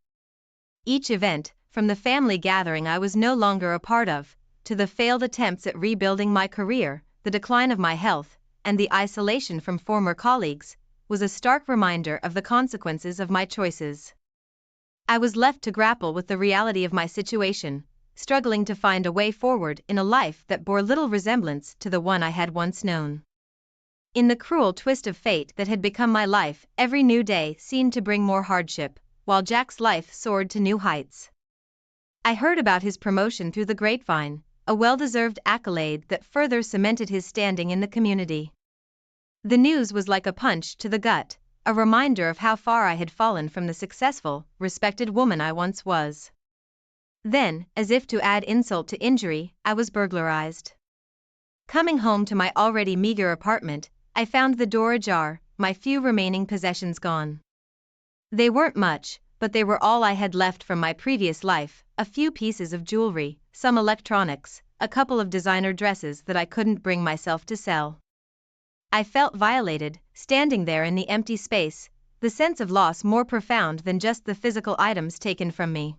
Each event, from the family gathering I was no longer a part of, to the failed attempts at rebuilding my career, the decline of my health, and the isolation from former colleagues, was a stark reminder of the consequences of my choices. I was left to grapple with the reality of my situation, struggling to find a way forward in a life that bore little resemblance to the one I had once known. In the cruel twist of fate that had become my life, every new day seemed to bring more hardship, while Jack's life soared to new heights. I heard about his promotion through the grapevine, a well-deserved accolade that further cemented his standing in the community. The news was like a punch to the gut, a reminder of how far I had fallen from the successful, respected woman I once was. Then, as if to add insult to injury, I was burglarized. Coming home to my already meager apartment, I found the door ajar, my few remaining possessions gone. They weren't much, but they were all I had left from my previous life: a few pieces of jewelry, some electronics, a couple of designer dresses that I couldn't bring myself to sell. I felt violated, standing there in the empty space, the sense of loss more profound than just the physical items taken from me.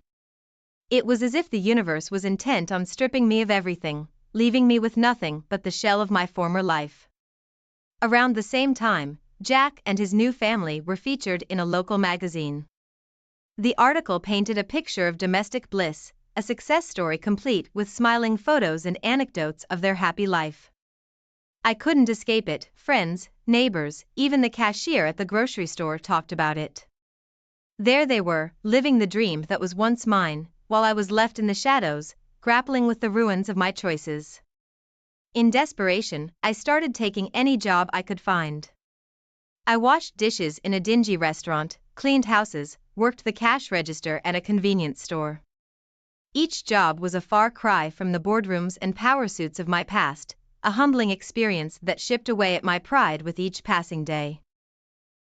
It was as if the universe was intent on stripping me of everything, leaving me with nothing but the shell of my former life. Around the same time, Jack and his new family were featured in a local magazine. The article painted a picture of domestic bliss, a success story complete with smiling photos and anecdotes of their happy life. I couldn't escape it. Friends, neighbors, even the cashier at the grocery store talked about it. There they were, living the dream that was once mine, while I was left in the shadows, grappling with the ruins of my choices. In desperation, I started taking any job I could find. I washed dishes in a dingy restaurant, cleaned houses, worked the cash register at a convenience store. Each job was a far cry from the boardrooms and power suits of my past, a humbling experience that chipped away at my pride with each passing day.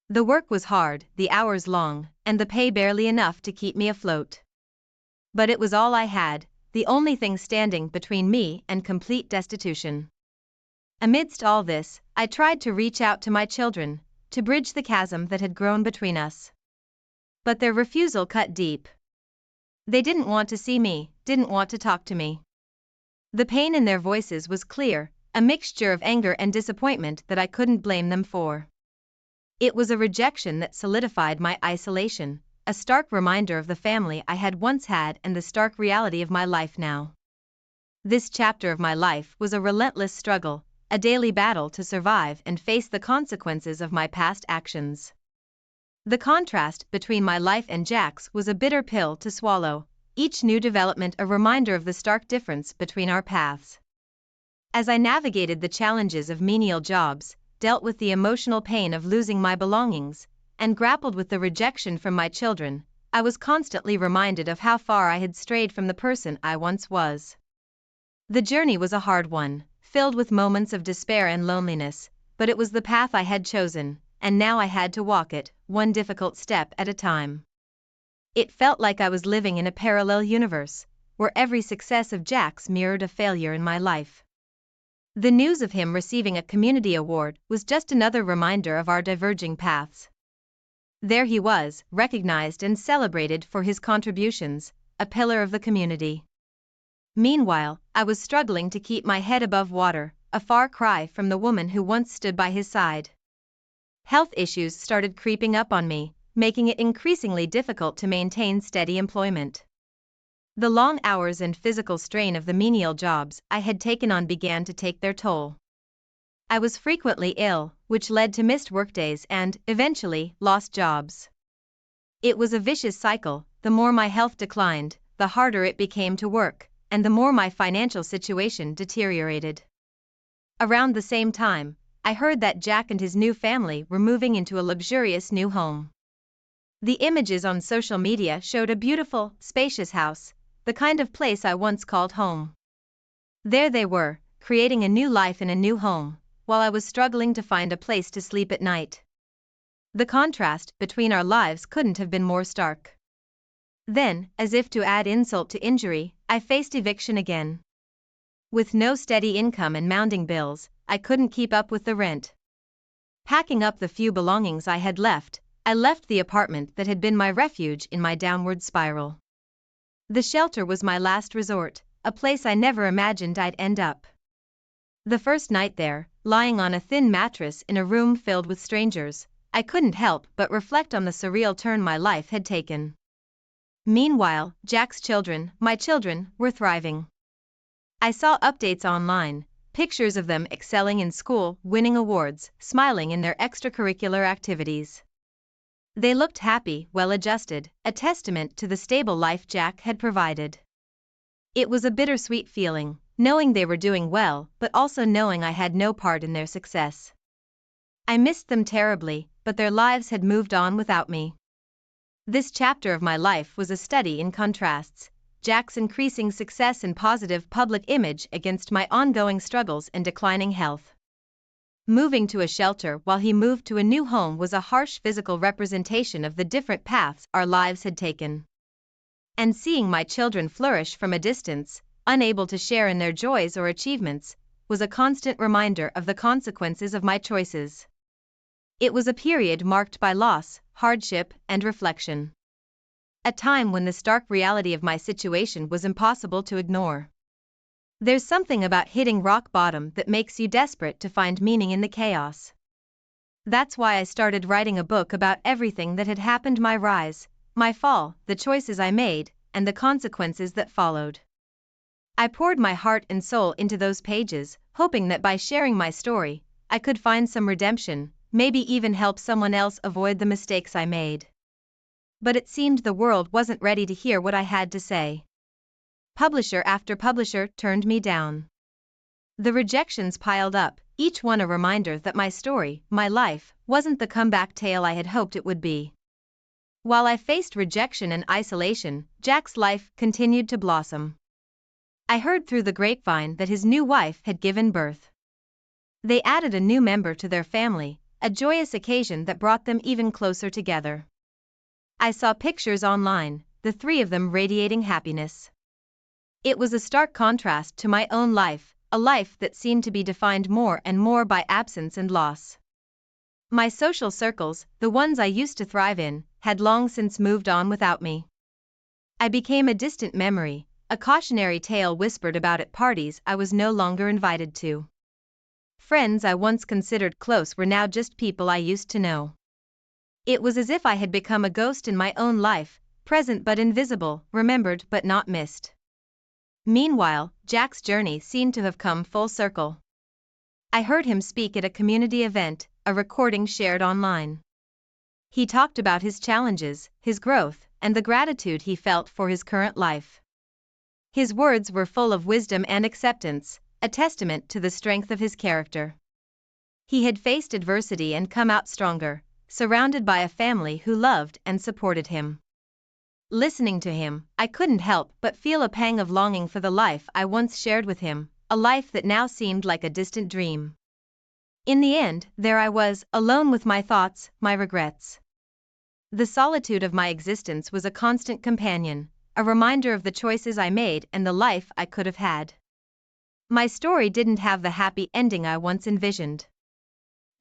The work was hard, the hours long, and the pay barely enough to keep me afloat. But it was all I had, the only thing standing between me and complete destitution. Amidst all this, I tried to reach out to my children, to bridge the chasm that had grown between us. But their refusal cut deep. They didn't want to see me, didn't want to talk to me. The pain in their voices was clear, a mixture of anger and disappointment that I couldn't blame them for. It was a rejection that solidified my isolation, a stark reminder of the family I had once had and the stark reality of my life now. This chapter of my life was a relentless struggle, a daily battle to survive and face the consequences of my past actions. The contrast between my life and Jack's was a bitter pill to swallow, each new development a reminder of the stark difference between our paths. As I navigated the challenges of menial jobs, dealt with the emotional pain of losing my belongings, and grappled with the rejection from my children, I was constantly reminded of how far I had strayed from the person I once was. The journey was a hard one, filled with moments of despair and loneliness, but it was the path I had chosen, and now I had to walk it, one difficult step at a time. It felt like I was living in a parallel universe, where every success of Jack's mirrored a failure in my life. The news of him receiving a community award was just another reminder of our diverging paths. There he was, recognized and celebrated for his contributions, a pillar of the community. Meanwhile, I was struggling to keep my head above water, a far cry from the woman who once stood by his side. Health issues started creeping up on me, making it increasingly difficult to maintain steady employment. The long hours and physical strain of the menial jobs I had taken on began to take their toll. I was frequently ill, which led to missed workdays and, eventually, lost jobs. It was a vicious cycle. The more my health declined, the harder it became to work, and the more my financial situation deteriorated. Around the same time, I heard that Jack and his new family were moving into a luxurious new home. The images on social media showed a beautiful, spacious house, the kind of place I once called home. There they were, creating a new life in a new home, while I was struggling to find a place to sleep at night. The contrast between our lives couldn't have been more stark. Then, as if to add insult to injury, I faced eviction again. With no steady income and mounting bills, I couldn't keep up with the rent. Packing up the few belongings I had left, I left the apartment that had been my refuge in my downward spiral. The shelter was my last resort, a place I never imagined I'd end up. The first night there, lying on a thin mattress in a room filled with strangers, I couldn't help but reflect on the surreal turn my life had taken. Meanwhile, Jack's children, my children, were thriving. I saw updates online, pictures of them excelling in school, winning awards, smiling in their extracurricular activities. They looked happy, well-adjusted, a testament to the stable life Jack had provided. It was a bittersweet feeling, knowing they were doing well, but also knowing I had no part in their success. I missed them terribly, but their lives had moved on without me. This chapter of my life was a study in contrasts, Jack's increasing success and positive public image against my ongoing struggles and declining health. Moving to a shelter while he moved to a new home was a harsh physical representation of the different paths our lives had taken. And seeing my children flourish from a distance, unable to share in their joys or achievements, was a constant reminder of the consequences of my choices. It was a period marked by loss, hardship, and reflection. A time when the stark reality of my situation was impossible to ignore. There's something about hitting rock bottom that makes you desperate to find meaning in the chaos. That's why I started writing a book about everything that had happened: my rise, my fall, the choices I made, and the consequences that followed. I poured my heart and soul into those pages, hoping that by sharing my story, I could find some redemption, maybe even help someone else avoid the mistakes I made. But it seemed the world wasn't ready to hear what I had to say. Publisher after publisher turned me down. The rejections piled up, each one a reminder that my story, my life, wasn't the comeback tale I had hoped it would be. While I faced rejection and isolation, Jack's life continued to blossom. I heard through the grapevine that his new wife had given birth. They added a new member to their family, a joyous occasion that brought them even closer together. I saw pictures online, the three of them radiating happiness. It was a stark contrast to my own life, a life that seemed to be defined more and more by absence and loss. My social circles, the ones I used to thrive in, had long since moved on without me. I became a distant memory, a cautionary tale whispered about at parties I was no longer invited to. Friends I once considered close were now just people I used to know. It was as if I had become a ghost in my own life, present but invisible, remembered but not missed. Meanwhile, Jack's journey seemed to have come full circle. I heard him speak at a community event, a recording shared online. He talked about his challenges, his growth, and the gratitude he felt for his current life. His words were full of wisdom and acceptance, a testament to the strength of his character. He had faced adversity and come out stronger, surrounded by a family who loved and supported him. Listening to him, I couldn't help but feel a pang of longing for the life I once shared with him, a life that now seemed like a distant dream. In the end, there I was, alone with my thoughts, my regrets. The solitude of my existence was a constant companion, a reminder of the choices I made and the life I could have had. My story didn't have the happy ending I once envisioned.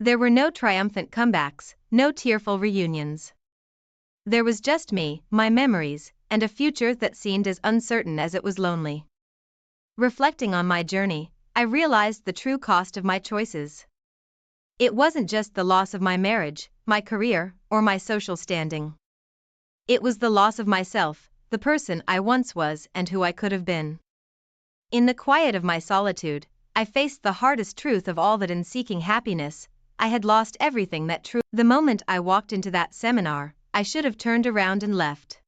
There were no triumphant comebacks, no tearful reunions. There was just me, my memories, and a future that seemed as uncertain as it was lonely. Reflecting on my journey, I realized the true cost of my choices. It wasn't just the loss of my marriage, my career, or my social standing. It was the loss of myself, the person I once was and who I could have been. In the quiet of my solitude, I faced the hardest truth of all, that in seeking happiness, I had lost everything that truly. The moment I walked into that seminar, I should have turned around and left.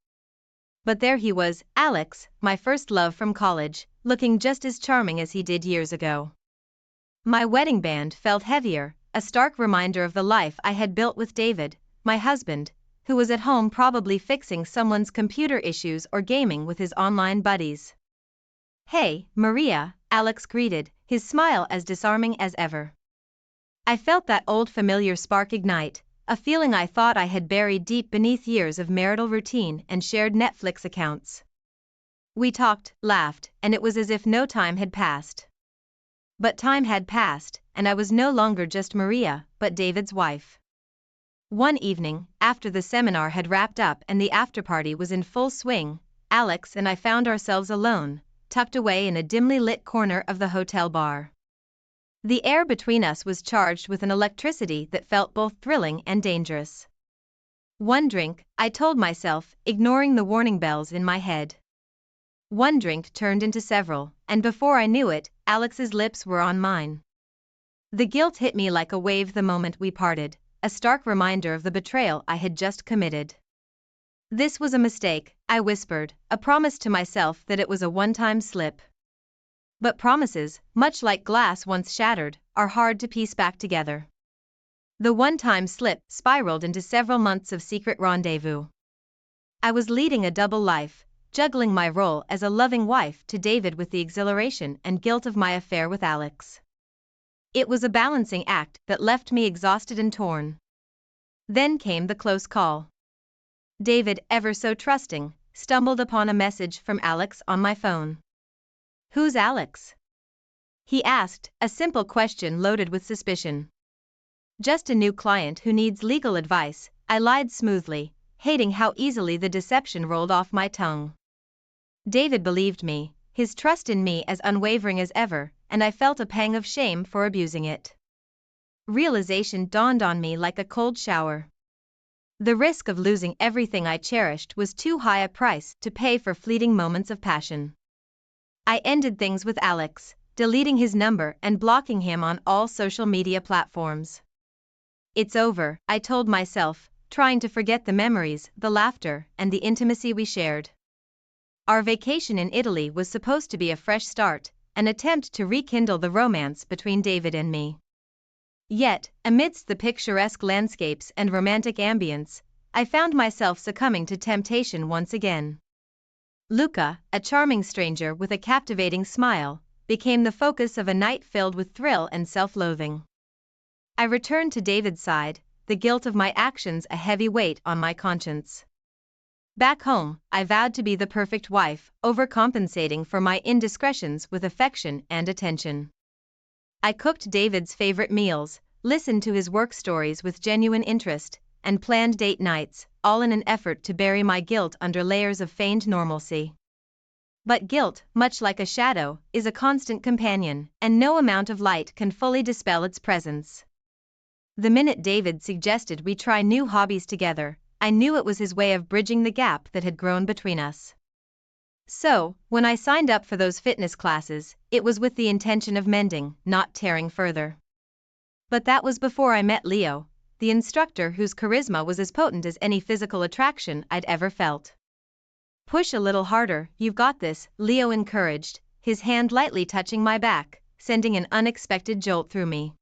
But there he was, Alex, my first love from college, looking just as charming as he did years ago. My wedding band felt heavier, a stark reminder of the life I had built with David, my husband, who was at home probably fixing someone's computer issues or gaming with his online buddies. "Hey, Maria," Alex greeted, his smile as disarming as ever. I felt that old familiar spark ignite, a feeling I thought I had buried deep beneath years of marital routine and shared Netflix accounts. We talked, laughed, and it was as if no time had passed. But time had passed, and I was no longer just Maria, but David's wife. One evening, after the seminar had wrapped up and the afterparty was in full swing, Alex and I found ourselves alone, tucked away in a dimly lit corner of the hotel bar. The air between us was charged with an electricity that felt both thrilling and dangerous. One drink, I told myself, ignoring the warning bells in my head. One drink turned into several, and before I knew it, Alex's lips were on mine. The guilt hit me like a wave the moment we parted, a stark reminder of the betrayal I had just committed. This was a mistake, I whispered, a promise to myself that it was a one-time slip. But promises, much like glass once shattered, are hard to piece back together. The one-time slip spiraled into several months of secret rendezvous. I was leading a double life, juggling my role as a loving wife to David with the exhilaration and guilt of my affair with Alex. It was a balancing act that left me exhausted and torn. Then came the close call. David, ever so trusting, stumbled upon a message from Alex on my phone. "Who's Alex?" he asked, a simple question loaded with suspicion. "Just a new client who needs legal advice," I lied smoothly, hating how easily the deception rolled off my tongue. David believed me, his trust in me as unwavering as ever, and I felt a pang of shame for abusing it. Realization dawned on me like a cold shower. The risk of losing everything I cherished was too high a price to pay for fleeting moments of passion. I ended things with Alex, deleting his number and blocking him on all social media platforms. "It's over," I told myself, trying to forget the memories, the laughter, and the intimacy we shared. Our vacation in Italy was supposed to be a fresh start, an attempt to rekindle the romance between David and me. Yet, amidst the picturesque landscapes and romantic ambience, I found myself succumbing to temptation once again. Luca, a charming stranger with a captivating smile, became the focus of a night filled with thrill and self-loathing. I returned to David's side, the guilt of my actions a heavy weight on my conscience. Back home, I vowed to be the perfect wife, overcompensating for my indiscretions with affection and attention. I cooked David's favorite meals, listened to his work stories with genuine interest, and planned date nights, all in an effort to bury my guilt under layers of feigned normalcy. But guilt, much like a shadow, is a constant companion, and no amount of light can fully dispel its presence. The minute David suggested we try new hobbies together, I knew it was his way of bridging the gap that had grown between us. So, when I signed up for those fitness classes, it was with the intention of mending, not tearing further. But that was before I met Leo, the instructor whose charisma was as potent as any physical attraction I'd ever felt. "Push a little harder, you've got this," Leo encouraged, his hand lightly touching my back, sending an unexpected jolt through me.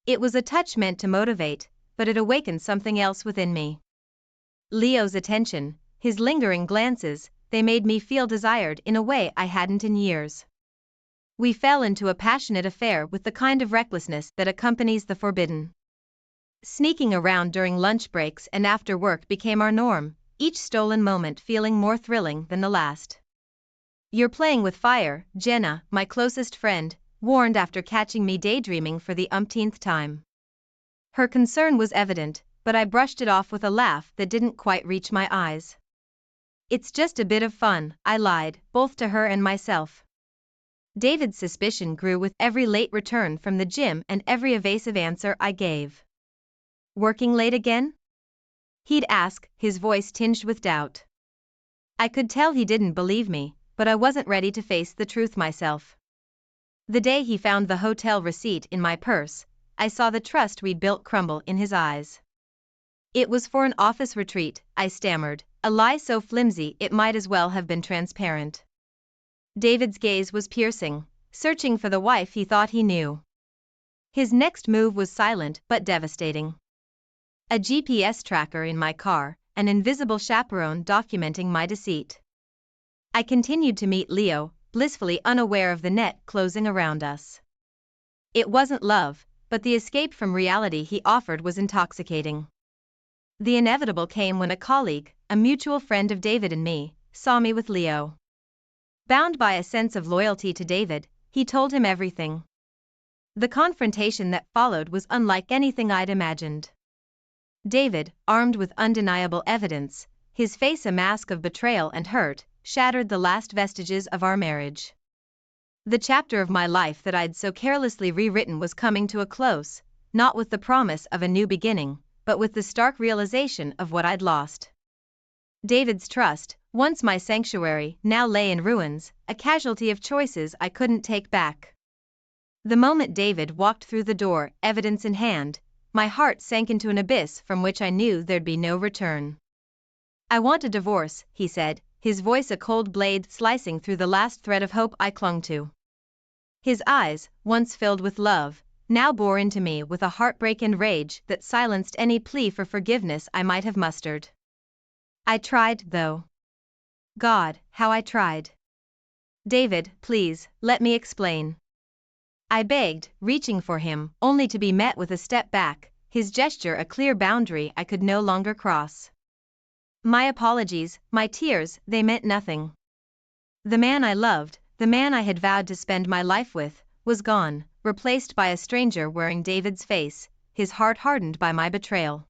It was a touch meant to motivate, but it awakened something else within me. Leo's attention, his lingering glances, they made me feel desired in a way I hadn't in years. We fell into a passionate affair with the kind of recklessness that accompanies the forbidden. Sneaking around during lunch breaks and after work became our norm, each stolen moment feeling more thrilling than the last. "You're playing with fire," Jenna, my closest friend, warned after catching me daydreaming for the umpteenth time. Her concern was evident, but I brushed it off with a laugh that didn't quite reach my eyes. "It's just a bit of fun," I lied, both to her and myself. David's suspicion grew with every late return from the gym and every evasive answer I gave. "Working late again?" he'd ask, his voice tinged with doubt. I could tell he didn't believe me, but I wasn't ready to face the truth myself. The day he found the hotel receipt in my purse, I saw the trust we'd built crumble in his eyes. "It was for an office retreat," I stammered, a lie so flimsy it might as well have been transparent. David's gaze was piercing, searching for the wife he thought he knew. His next move was silent but devastating. A GPS tracker in my car, an invisible chaperone documenting my deceit. I continued to meet Leo, blissfully unaware of the net closing around us. It wasn't love, but the escape from reality he offered was intoxicating. The inevitable came when a colleague, a mutual friend of David and me, saw me with Leo. Bound by a sense of loyalty to David, he told him everything. The confrontation that followed was unlike anything I'd imagined. David, armed with undeniable evidence, his face a mask of betrayal and hurt, shattered the last vestiges of our marriage. The chapter of my life that I'd so carelessly rewritten was coming to a close, not with the promise of a new beginning, but with the stark realization of what I'd lost. David's trust, once my sanctuary, now lay in ruins, a casualty of choices I couldn't take back. The moment David walked through the door, evidence in hand, my heart sank into an abyss from which I knew there'd be no return. "I want a divorce," he said, his voice a cold blade slicing through the last thread of hope I clung to. His eyes, once filled with love, now bore into me with a heartbreak and rage that silenced any plea for forgiveness I might have mustered. I tried, though. God, how I tried. "David, please, let me explain." I begged, reaching for him, only to be met with a step back, his gesture a clear boundary I could no longer cross. My apologies, my tears, they meant nothing. The man I loved, the man I had vowed to spend my life with, was gone, replaced by a stranger wearing David's face, his heart hardened by my betrayal.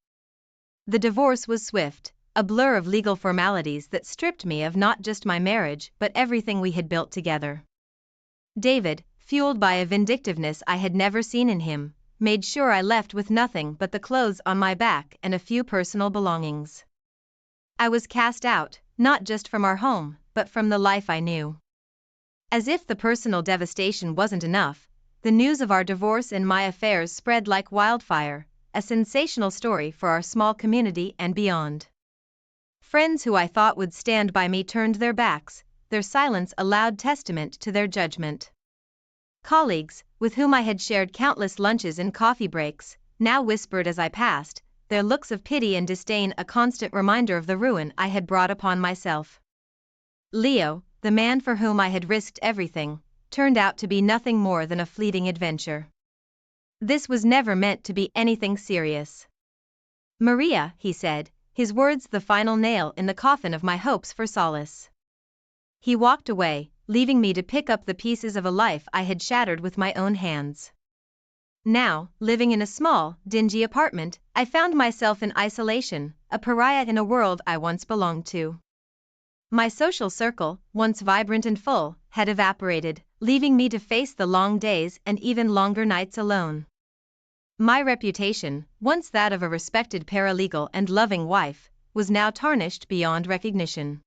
The divorce was swift, a blur of legal formalities that stripped me of not just my marriage but everything we had built together. David, fueled by a vindictiveness I had never seen in him, made sure I left with nothing but the clothes on my back and a few personal belongings. I was cast out, not just from our home, but from the life I knew. As if the personal devastation wasn't enough, the news of our divorce and my affairs spread like wildfire, a sensational story for our small community and beyond. Friends who I thought would stand by me turned their backs, their silence a loud testament to their judgment. Colleagues, with whom I had shared countless lunches and coffee breaks, now whispered as I passed, their looks of pity and disdain a constant reminder of the ruin I had brought upon myself. Leo, the man for whom I had risked everything, turned out to be nothing more than a fleeting adventure. This was never meant to be anything serious. "Maria," he said, his words the final nail in the coffin of my hopes for solace. He walked away, leaving me to pick up the pieces of a life I had shattered with my own hands. Now, living in a small, dingy apartment, I found myself in isolation, a pariah in a world I once belonged to. My social circle, once vibrant and full, had evaporated, leaving me to face the long days and even longer nights alone. My reputation, once that of a respected paralegal and loving wife, was now tarnished beyond recognition.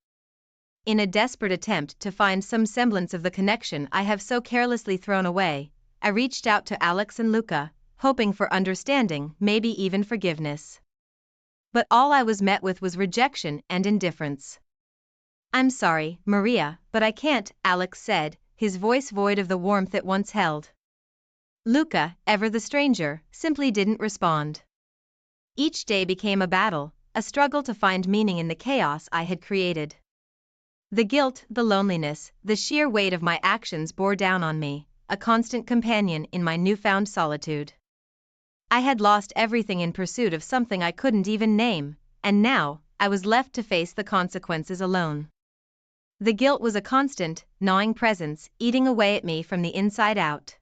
In a desperate attempt to find some semblance of the connection I have so carelessly thrown away, I reached out to Alex and Luca, hoping for understanding, maybe even forgiveness. But all I was met with was rejection and indifference. "I'm sorry, Maria, but I can't," Alex said, his voice void of the warmth it once held. Luca, ever the stranger, simply didn't respond. Each day became a battle, a struggle to find meaning in the chaos I had created. The guilt, the loneliness, the sheer weight of my actions bore down on me, a constant companion in my newfound solitude. I had lost everything in pursuit of something I couldn't even name, and now, I was left to face the consequences alone. The guilt was a constant, gnawing presence, eating away at me from the inside out.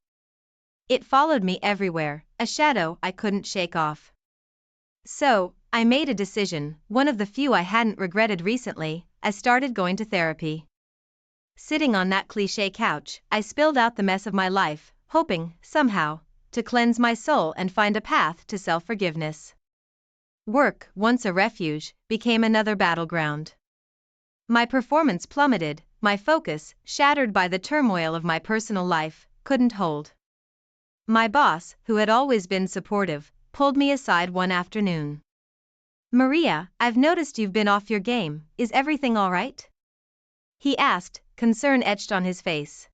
It followed me everywhere, a shadow I couldn't shake off. So, I made a decision, one of the few I hadn't regretted recently. I started going to therapy. Sitting on that cliché couch, I spilled out the mess of my life, hoping, somehow, to cleanse my soul and find a path to self-forgiveness. Work, once a refuge, became another battleground. My performance plummeted, my focus, shattered by the turmoil of my personal life, couldn't hold. My boss, who had always been supportive, pulled me aside one afternoon. "Maria, I've noticed you've been off your game, is everything all right?" he asked, concern etched on his face.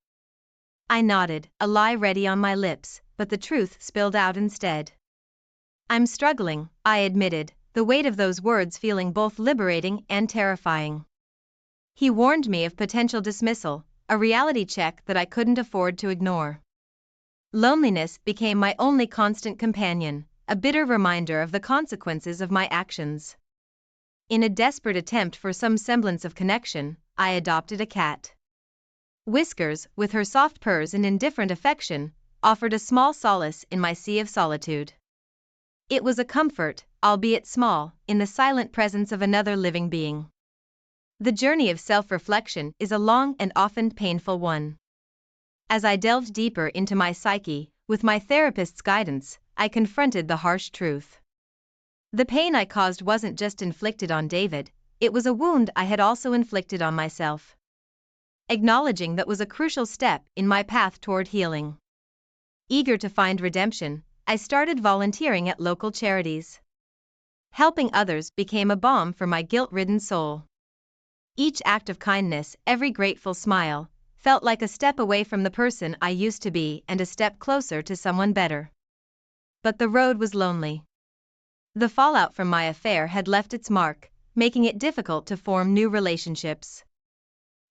I nodded, a lie ready on my lips, but the truth spilled out instead. "I'm struggling," I admitted, the weight of those words feeling both liberating and terrifying. He warned me of potential dismissal, a reality check that I couldn't afford to ignore. Loneliness became my only constant companion, a bitter reminder of the consequences of my actions. In a desperate attempt for some semblance of connection, I adopted a cat. Whiskers, with her soft purrs and indifferent affection, offered a small solace in my sea of solitude. It was a comfort, albeit small, in the silent presence of another living being. The journey of self-reflection is a long and often painful one. As I delved deeper into my psyche, with my therapist's guidance, I confronted the harsh truth. The pain I caused wasn't just inflicted on David, it was a wound I had also inflicted on myself. Acknowledging that was a crucial step in my path toward healing. Eager to find redemption, I started volunteering at local charities. Helping others became a balm for my guilt-ridden soul. Each act of kindness, every grateful smile, felt like a step away from the person I used to be and a step closer to someone better. But the road was lonely. The fallout from my affair had left its mark, making it difficult to form new relationships.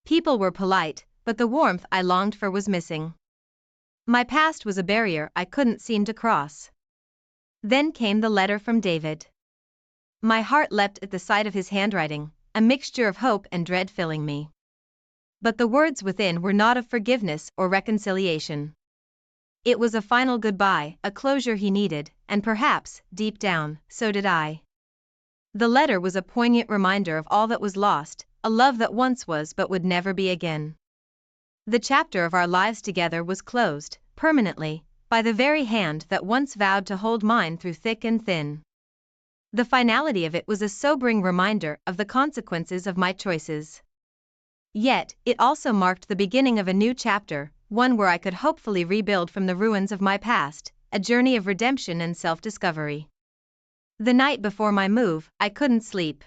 People were polite, but the warmth I longed for was missing. My past was a barrier I couldn't seem to cross. Then came the letter from David. My heart leapt at the sight of his handwriting, a mixture of hope and dread filling me. But the words within were not of forgiveness or reconciliation. It was a final goodbye, a closure he needed, and perhaps, deep down, so did I. The letter was a poignant reminder of all that was lost, a love that once was but would never be again. The chapter of our lives together was closed, permanently, by the very hand that once vowed to hold mine through thick and thin. The finality of it was a sobering reminder of the consequences of my choices. Yet, it also marked the beginning of a new chapter, one where I could hopefully rebuild from the ruins of my past, a journey of redemption and self-discovery. The night before my move, I couldn't sleep.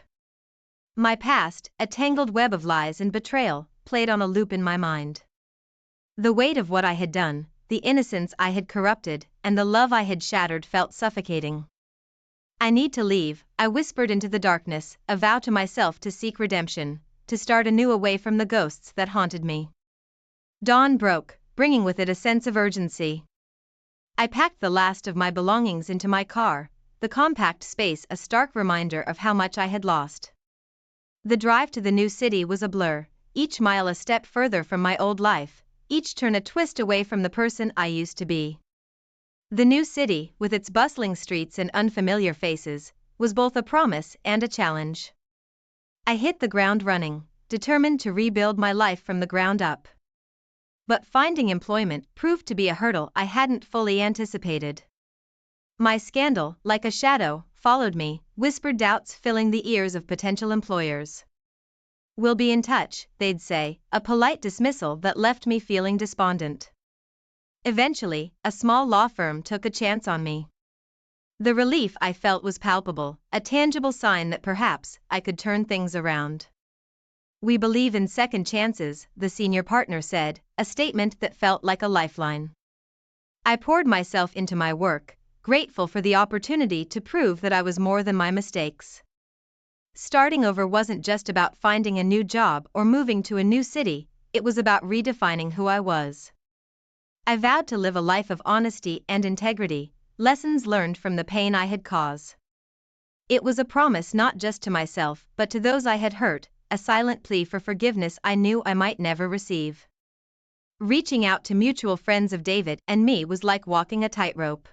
My past, a tangled web of lies and betrayal, played on a loop in my mind. The weight of what I had done, the innocence I had corrupted, and the love I had shattered felt suffocating. I need to leave, I whispered into the darkness, a vow to myself to seek redemption, to start anew away from the ghosts that haunted me. Dawn broke, bringing with it a sense of urgency. I packed the last of my belongings into my car, the compact space a stark reminder of how much I had lost. The drive to the new city was a blur, each mile a step further from my old life, each turn a twist away from the person I used to be. The new city, with its bustling streets and unfamiliar faces, was both a promise and a challenge. I hit the ground running, determined to rebuild my life from the ground up. But finding employment proved to be a hurdle I hadn't fully anticipated. My scandal, like a shadow, followed me, whispered doubts filling the ears of potential employers. "We'll be in touch," they'd say, a polite dismissal that left me feeling despondent. Eventually, a small law firm took a chance on me. The relief I felt was palpable, a tangible sign that perhaps I could turn things around. "We believe in second chances," the senior partner said, a statement that felt like a lifeline. I poured myself into my work, grateful for the opportunity to prove that I was more than my mistakes. Starting over wasn't just about finding a new job or moving to a new city, it was about redefining who I was. I vowed to live a life of honesty and integrity, lessons learned from the pain I had caused. It was a promise not just to myself but to those I had hurt, a silent plea for forgiveness I knew I might never receive. Reaching out to mutual friends of David and me was like walking a tightrope.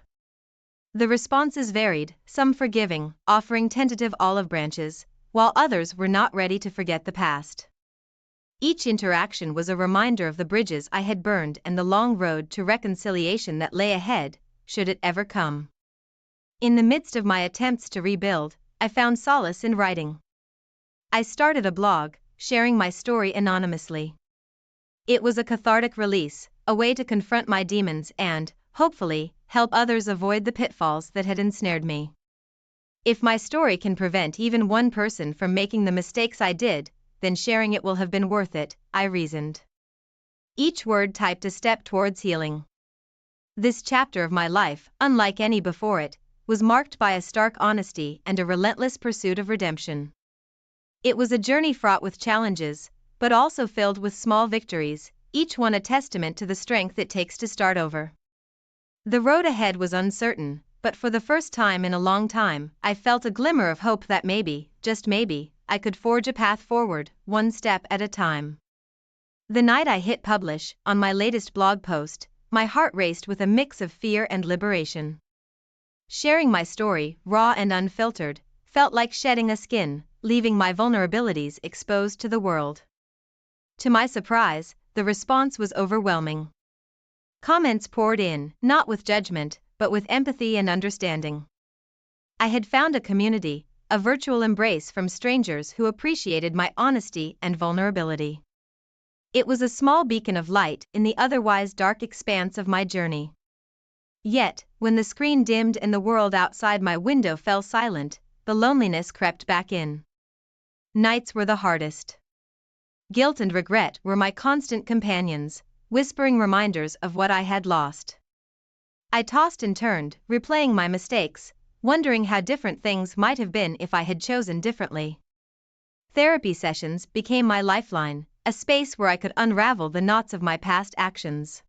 The responses varied, some forgiving, offering tentative olive branches, while others were not ready to forget the past. Each interaction was a reminder of the bridges I had burned and the long road to reconciliation that lay ahead, should it ever come. In the midst of my attempts to rebuild, I found solace in writing. I started a blog, sharing my story anonymously. It was a cathartic release, a way to confront my demons and, hopefully, help others avoid the pitfalls that had ensnared me. If my story can prevent even one person from making the mistakes I did, then sharing it will have been worth it, I reasoned. Each word typed a step towards healing. This chapter of my life, unlike any before it, was marked by a stark honesty and a relentless pursuit of redemption. It was a journey fraught with challenges, but also filled with small victories, each one a testament to the strength it takes to start over. The road ahead was uncertain, but for the first time in a long time, I felt a glimmer of hope that maybe, just maybe, I could forge a path forward, one step at a time. The night I hit publish, on my latest blog post, my heart raced with a mix of fear and liberation. Sharing my story, raw and unfiltered, felt like shedding a skin, leaving my vulnerabilities exposed to the world. To my surprise, the response was overwhelming. Comments poured in, not with judgment, but with empathy and understanding. I had found a community, a virtual embrace from strangers who appreciated my honesty and vulnerability. It was a small beacon of light in the otherwise dark expanse of my journey. Yet, when the screen dimmed and the world outside my window fell silent, the loneliness crept back in. Nights were the hardest. Guilt and regret were my constant companions, whispering reminders of what I had lost. I tossed and turned, replaying my mistakes, wondering how different things might have been if I had chosen differently. Therapy sessions became my lifeline, a space where I could unravel the knots of my past actions.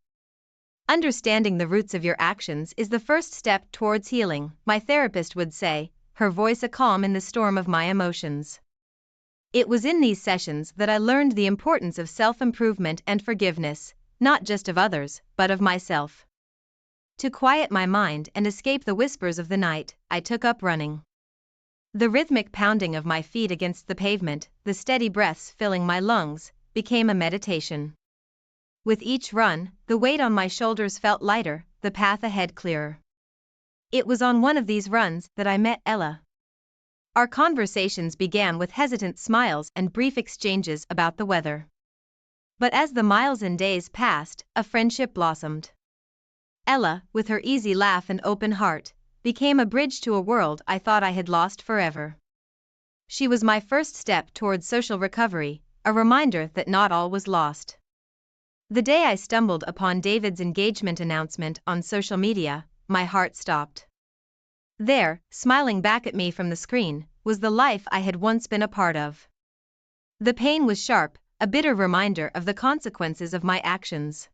Understanding the roots of your actions is the first step towards healing, my therapist would say, her voice a calm in the storm of my emotions. It was in these sessions that I learned the importance of self-improvement and forgiveness, not just of others, but of myself. To quiet my mind and escape the whispers of the night, I took up running. The rhythmic pounding of my feet against the pavement, the steady breaths filling my lungs, became a meditation. With each run, the weight on my shoulders felt lighter, the path ahead clearer. It was on one of these runs that I met Ella. Our conversations began with hesitant smiles and brief exchanges about the weather. But as the miles and days passed, a friendship blossomed. Ella, with her easy laugh and open heart, became a bridge to a world I thought I had lost forever. She was my first step towards social recovery, a reminder that not all was lost. The day I stumbled upon David's engagement announcement on social media, my heart stopped. There, smiling back at me from the screen, was the life I had once been a part of. The pain was sharp, a bitter reminder of the consequences of my actions.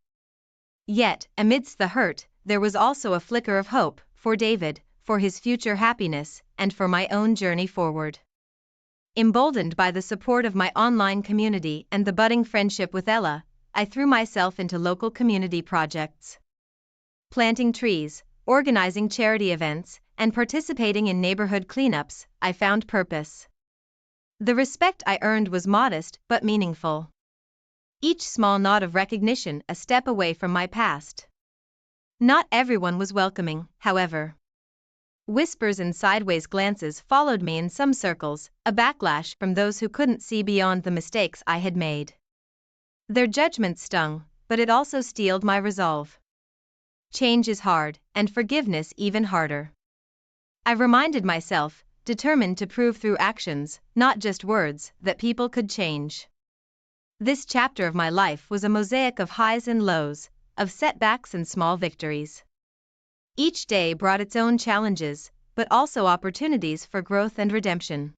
Yet, amidst the hurt, there was also a flicker of hope, for David, for his future happiness, and for my own journey forward. Emboldened by the support of my online community and the budding friendship with Ella, I threw myself into local community projects. Planting trees, organizing charity events, and participating in neighborhood cleanups, I found purpose. The respect I earned was modest but meaningful. Each small nod of recognition a step away from my past. Not everyone was welcoming, however. Whispers and sideways glances followed me in some circles, a backlash from those who couldn't see beyond the mistakes I had made. Their judgment stung, but it also steeled my resolve. Change is hard, and forgiveness even harder. I reminded myself, determined to prove through actions, not just words, that people could change. This chapter of my life was a mosaic of highs and lows, of setbacks and small victories. Each day brought its own challenges, but also opportunities for growth and redemption.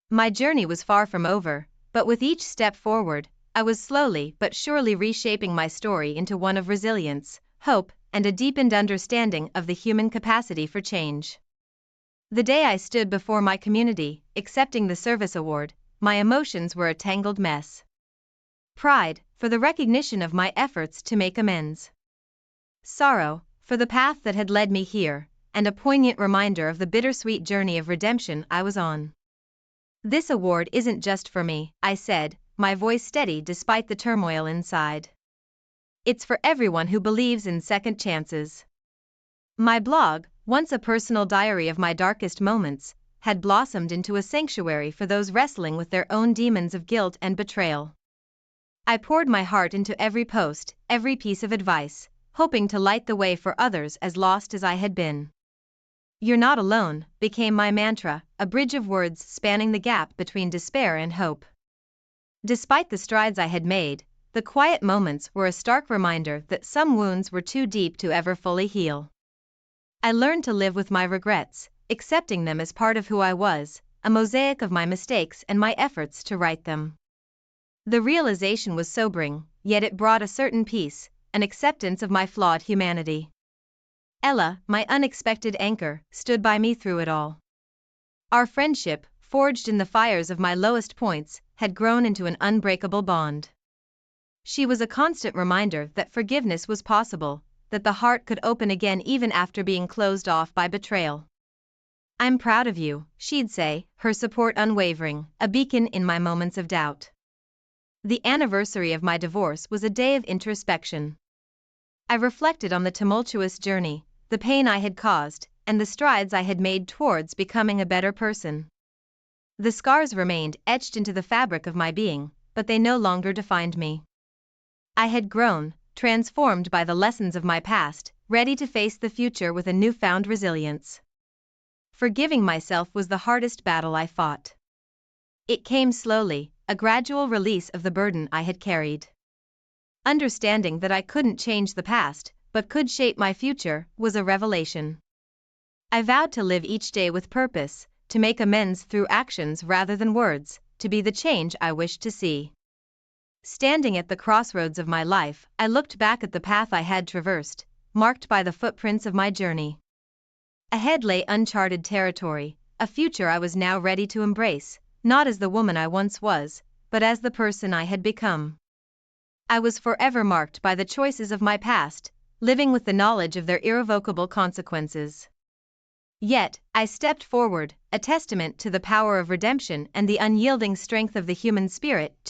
My journey was far from over, but with each step forward, I was slowly but surely reshaping my story into one of resilience, hope, and a deepened understanding of the human capacity for change. The day I stood before my community, accepting the service award, my emotions were a tangled mess. Pride, for the recognition of my efforts to make amends. Sorrow, for the path that had led me here, and a poignant reminder of the bittersweet journey of redemption I was on. This award isn't just for me, I said, my voice steady despite the turmoil inside. It's for everyone who believes in second chances. My blog, once a personal diary of my darkest moments, had blossomed into a sanctuary for those wrestling with their own demons of guilt and betrayal. I poured my heart into every post, every piece of advice, hoping to light the way for others as lost as I had been. "You're not alone," became my mantra, a bridge of words spanning the gap between despair and hope. Despite the strides I had made, the quiet moments were a stark reminder that some wounds were too deep to ever fully heal. I learned to live with my regrets, accepting them as part of who I was, a mosaic of my mistakes and my efforts to right them. The realization was sobering, yet it brought a certain peace, an acceptance of my flawed humanity. Ella, my unexpected anchor, stood by me through it all. Our friendship, forged in the fires of my lowest points, had grown into an unbreakable bond. She was a constant reminder that forgiveness was possible, that the heart could open again even after being closed off by betrayal. "I'm proud of you," she'd say, her support unwavering, a beacon in my moments of doubt. The anniversary of my divorce was a day of introspection. I reflected on the tumultuous journey, the pain I had caused, and the strides I had made towards becoming a better person. The scars remained etched into the fabric of my being, but they no longer defined me. I had grown, transformed by the lessons of my past, ready to face the future with a newfound resilience. Forgiving myself was the hardest battle I fought. It came slowly, a gradual release of the burden I had carried. Understanding that I couldn't change the past, but could shape my future, was a revelation. I vowed to live each day with purpose, to make amends through actions rather than words, to be the change I wished to see. Standing at the crossroads of my life, I looked back at the path I had traversed, marked by the footprints of my journey. Ahead lay uncharted territory, a future I was now ready to embrace, not as the woman I once was, but as the person I had become. I was forever marked by the choices of my past, living with the knowledge of their irrevocable consequences. Yet, I stepped forward, a testament to the power of redemption and the unyielding strength of the human spirit to